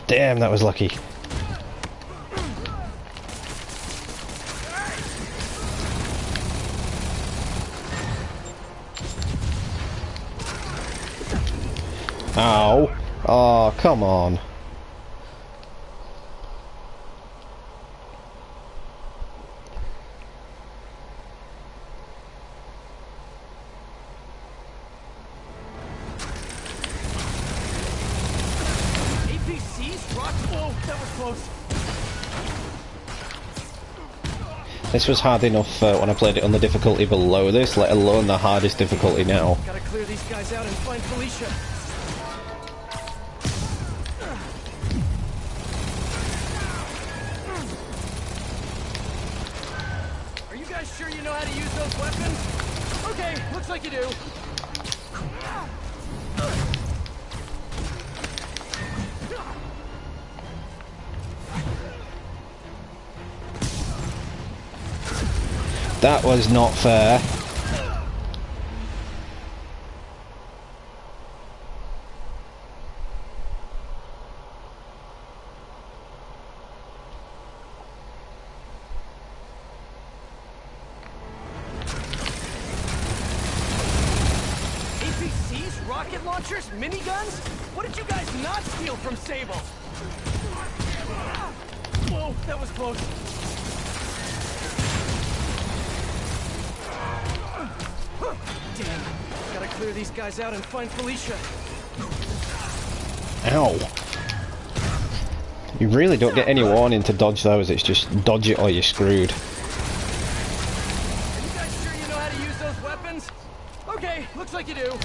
Damn, that was lucky. Ow. Oh, come on.
APCs? Rock? Whoa, that was close.
This was hard enough when I played it on the difficulty below this, let alone the hardest difficulty now.
Gotta clear these guys out and find Felicia. Are you guys sure you know how to use those weapons? Okay, looks like you do.
That was not fair.
APCs, rocket launchers, miniguns? What did you guys not steal from Sable? Whoa, that was close. Damn. Gotta clear these guys out and find Felicia.
Ow. You really don't get any warning to dodge those, it's just dodge it or you're screwed.
Are you guys sure you know how to use those weapons? Okay, looks like you do.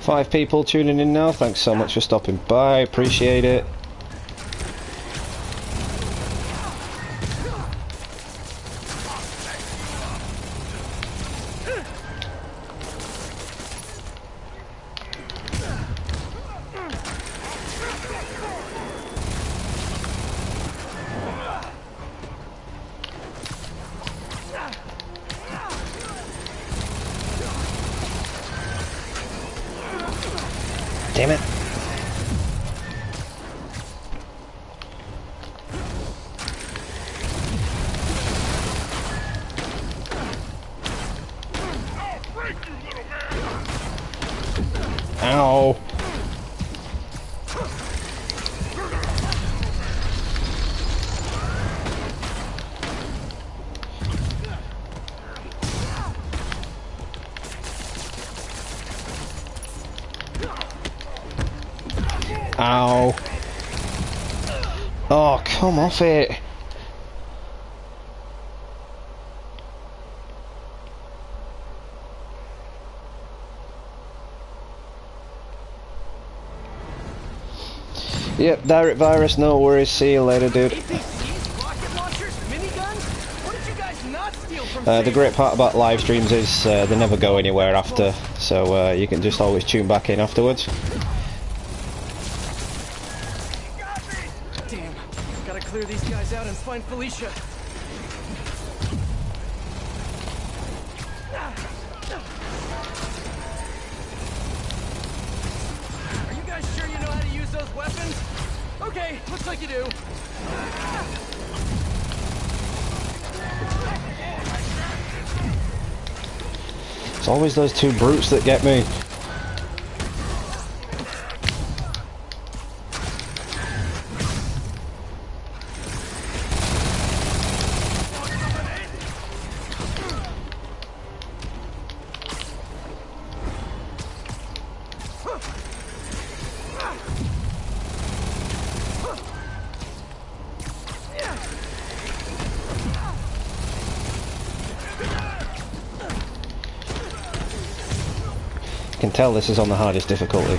Five people tuning in now, thanks so much for stopping by, appreciate it. Damn it. Ow. Ow. Oh, come off it. Yep, direct virus, no worries. See you later, dude.
APCs, rocket launchers, miniguns? What did you
The great part about live streams is they never go anywhere after, so you can just always tune back in afterwards.
Damn, gotta clear these guys out and find Felicia. Are you guys sure you know how to use those weapons? Okay, looks like you do.
It's always those two brutes that get me. I can tell this is on the hardest difficulty.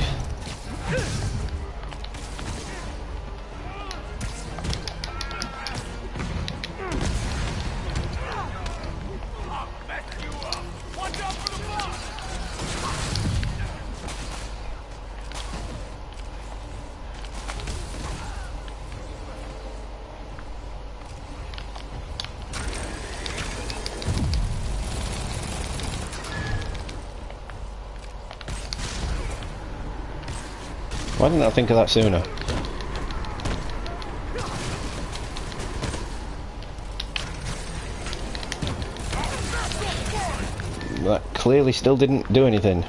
Why didn't I think of that sooner? That clearly still didn't do anything.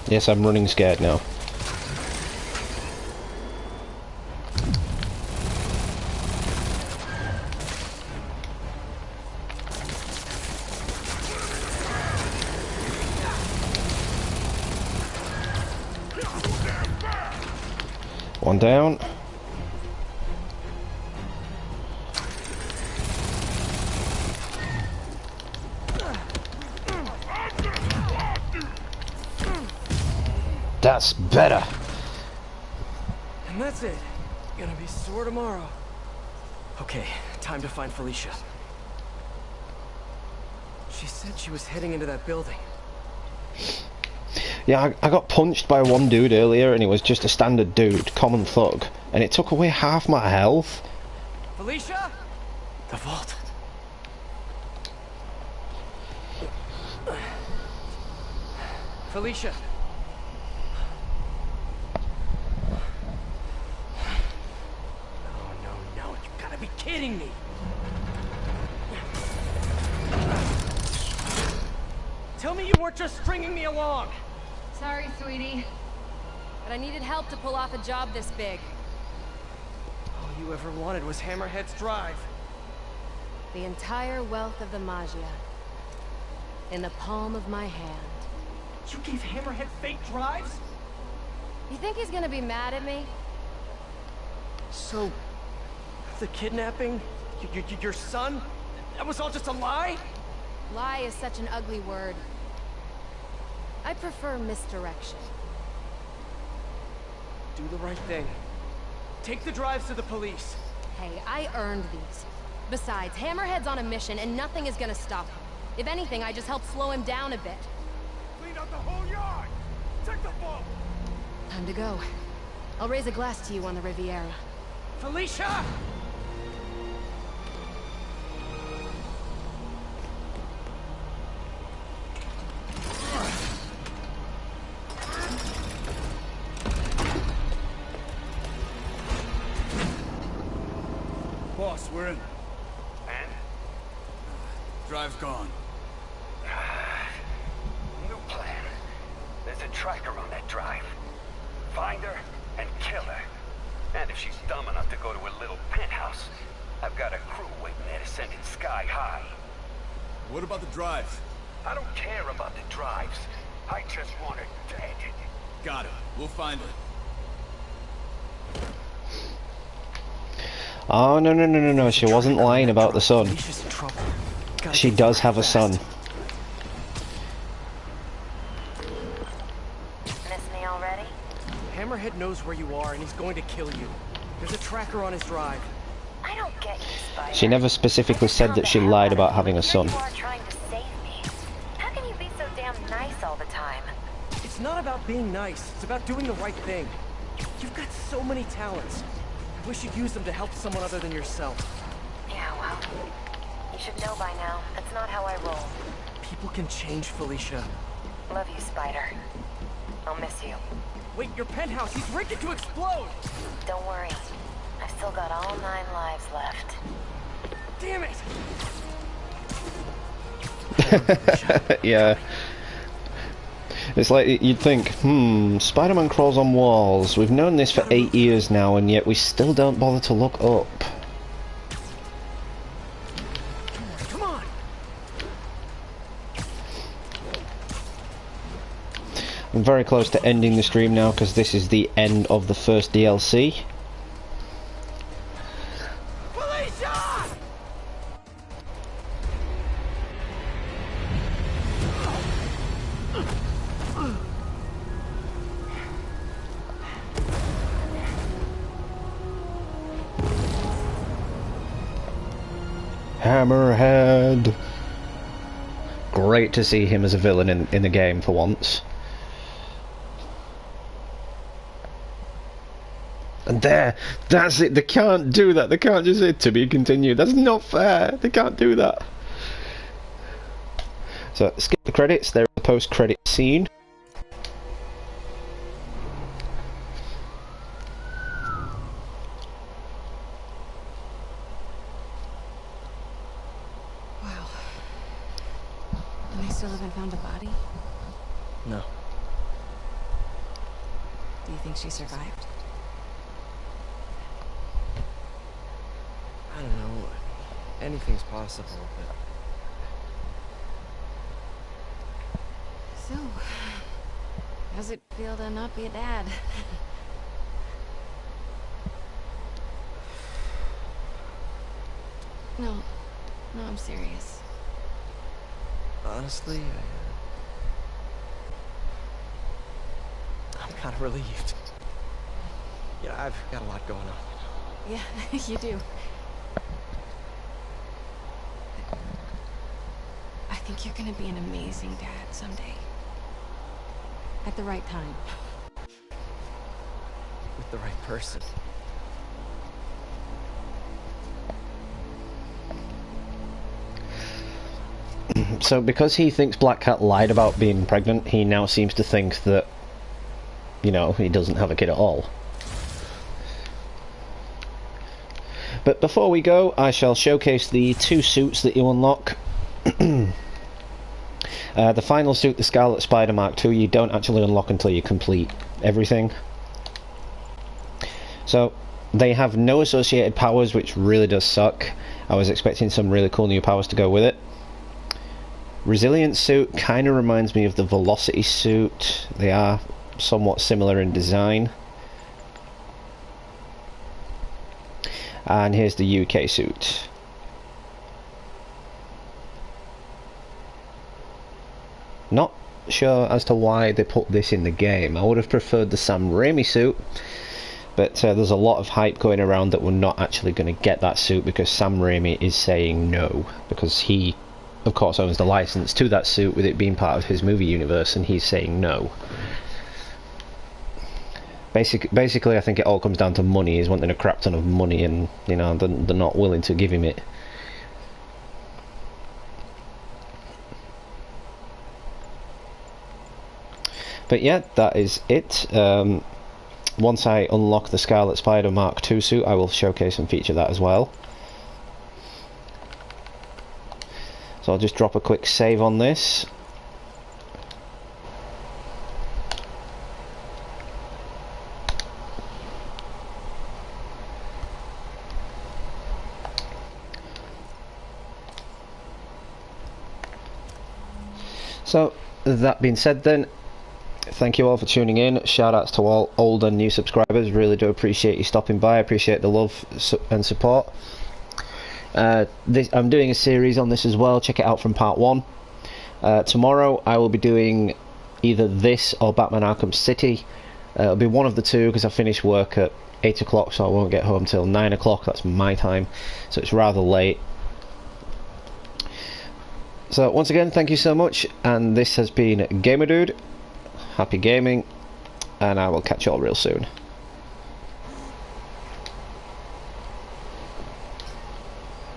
Yes, I'm running scared now. One down. That's better.
And that's it. Gonna be sore tomorrow. Okay, time to find Felicia. She said she was heading into that building.
Yeah, I got punched by one dude earlier and it was just a standard dude, common thug, and it took away half my health.
Felicia? The vault. Felicia. No, you gotta be kidding me. Tell me you weren't just stringing me along.
Sorry, sweetie. But I needed help to pull off a job this big.
All you ever wanted was Hammerhead's drive.
The entire wealth of the Magia. In the palm of my hand.
You gave Hammerhead fake drives?
You think he's gonna be mad at me?
So, the kidnapping? Your son? That was all just a lie?
Lie is such an ugly word. I prefer misdirection.
Do the right thing. Take the drives to the police.
Hey, I earned these. Besides, Hammerhead's on a mission and nothing is gonna stop him. If anything, I just help slow him down a bit.
Clean out the whole yard! Check the boat!
Time to go. I'll raise a glass to you on the Riviera.
Felicia!
Boss, we're in.
And?
Drive's gone.
New plan. There's a tracker on that drive. Find her and kill her. And if she's dumb enough to go to her little penthouse, I've got a crew waiting there to send it sky high.
What about the drive?
I don't care about the drives. I just want her dead.
Got it. We'll find her.
Oh, no, no, no, no, no. She wasn't lying about the son.
Alicia's in trouble. Gotta
She
get
does
to her
have a son.
fast.
Miss me already?
Hammerhead knows where you are and he's going to kill you. There's a tracker on his drive.
I don't get you, Spider.
She never specifically said that she lied about having a son.
You are trying to save me. How can you be so damn nice all the time?
It's not about being nice. It's about doing the right thing. You've got so many talents. I wish you'd use them to help someone other than yourself.
Yeah, well, you should know by now. That's not how I roll.
People can change, Felicia.
Love you, Spider. I'll miss you.
Wait, your penthouse! He's rigged it to explode!
Don't worry. I've still got all 9 lives left.
Damn it!
Yeah. It's like, you'd think, Spider-Man crawls on walls. We've known this for 8 years now, and yet we still don't bother to look up.
Come on!
I'm very close to ending the stream now, because this is the end of the first DLC. Hammerhead. Great to see him as a villain in the game for once. And that's it. They can't do that. They can't just say to be continued. That's not fair. They can't do that. So skip the credits. There's the post-credit scene.
And they still haven't found a body?
No.
Do you think she survived?
I don't know. Anything's possible, but...
So, how's it feel to not be a dad? No, I'm serious.
Honestly, I'm kind of relieved. Yeah, I've got a lot going on.
Yeah, you do. I think you're gonna be an amazing dad someday. At the right time.
With the right person.
So because he thinks Black Cat lied about being pregnant, he now seems to think that, you know, he doesn't have a kid at all. But before we go, I shall showcase the 2 suits that you unlock. The final suit, the Scarlet Spider Mark II, you don't actually unlock until you complete everything. So, they have no associated powers, which really does suck. I was expecting some really cool new powers to go with it. Resilience suit kind of reminds me of the Velocity suit. They are somewhat similar in design. And here's the UK suit. Not sure as to why they put this in the game. I would have preferred the Sam Raimi suit, but there's a lot of hype going around that we're not actually going to get that suit because Sam Raimi is saying no, because he of course owns the license to that suit with it being part of his movie universe, and he's saying no. Basically I think it all comes down to money. He's wanting a crap ton of money, and you know, they're not willing to give him it. But yeah, that is it. Once I unlock the Scarlet Spider Mark II suit, I will showcase and feature that as well. So I'll just drop a quick save on this. So, that being said then, thank you all for tuning in. Shout outs to all old and new subscribers. Really do appreciate you stopping by. I appreciate the love and support. I'm doing a series on this as well. Check it out from part 1. Tomorrow I will be doing either this or Batman Arkham City. It'll be one of the two because I finish work at 8 o'clock, so I won't get home till 9 o'clock. That's my time, so it's rather late. So once again, thank you so much, and this has been Gamer Dude. Happy gaming, and I will catch you all real soon.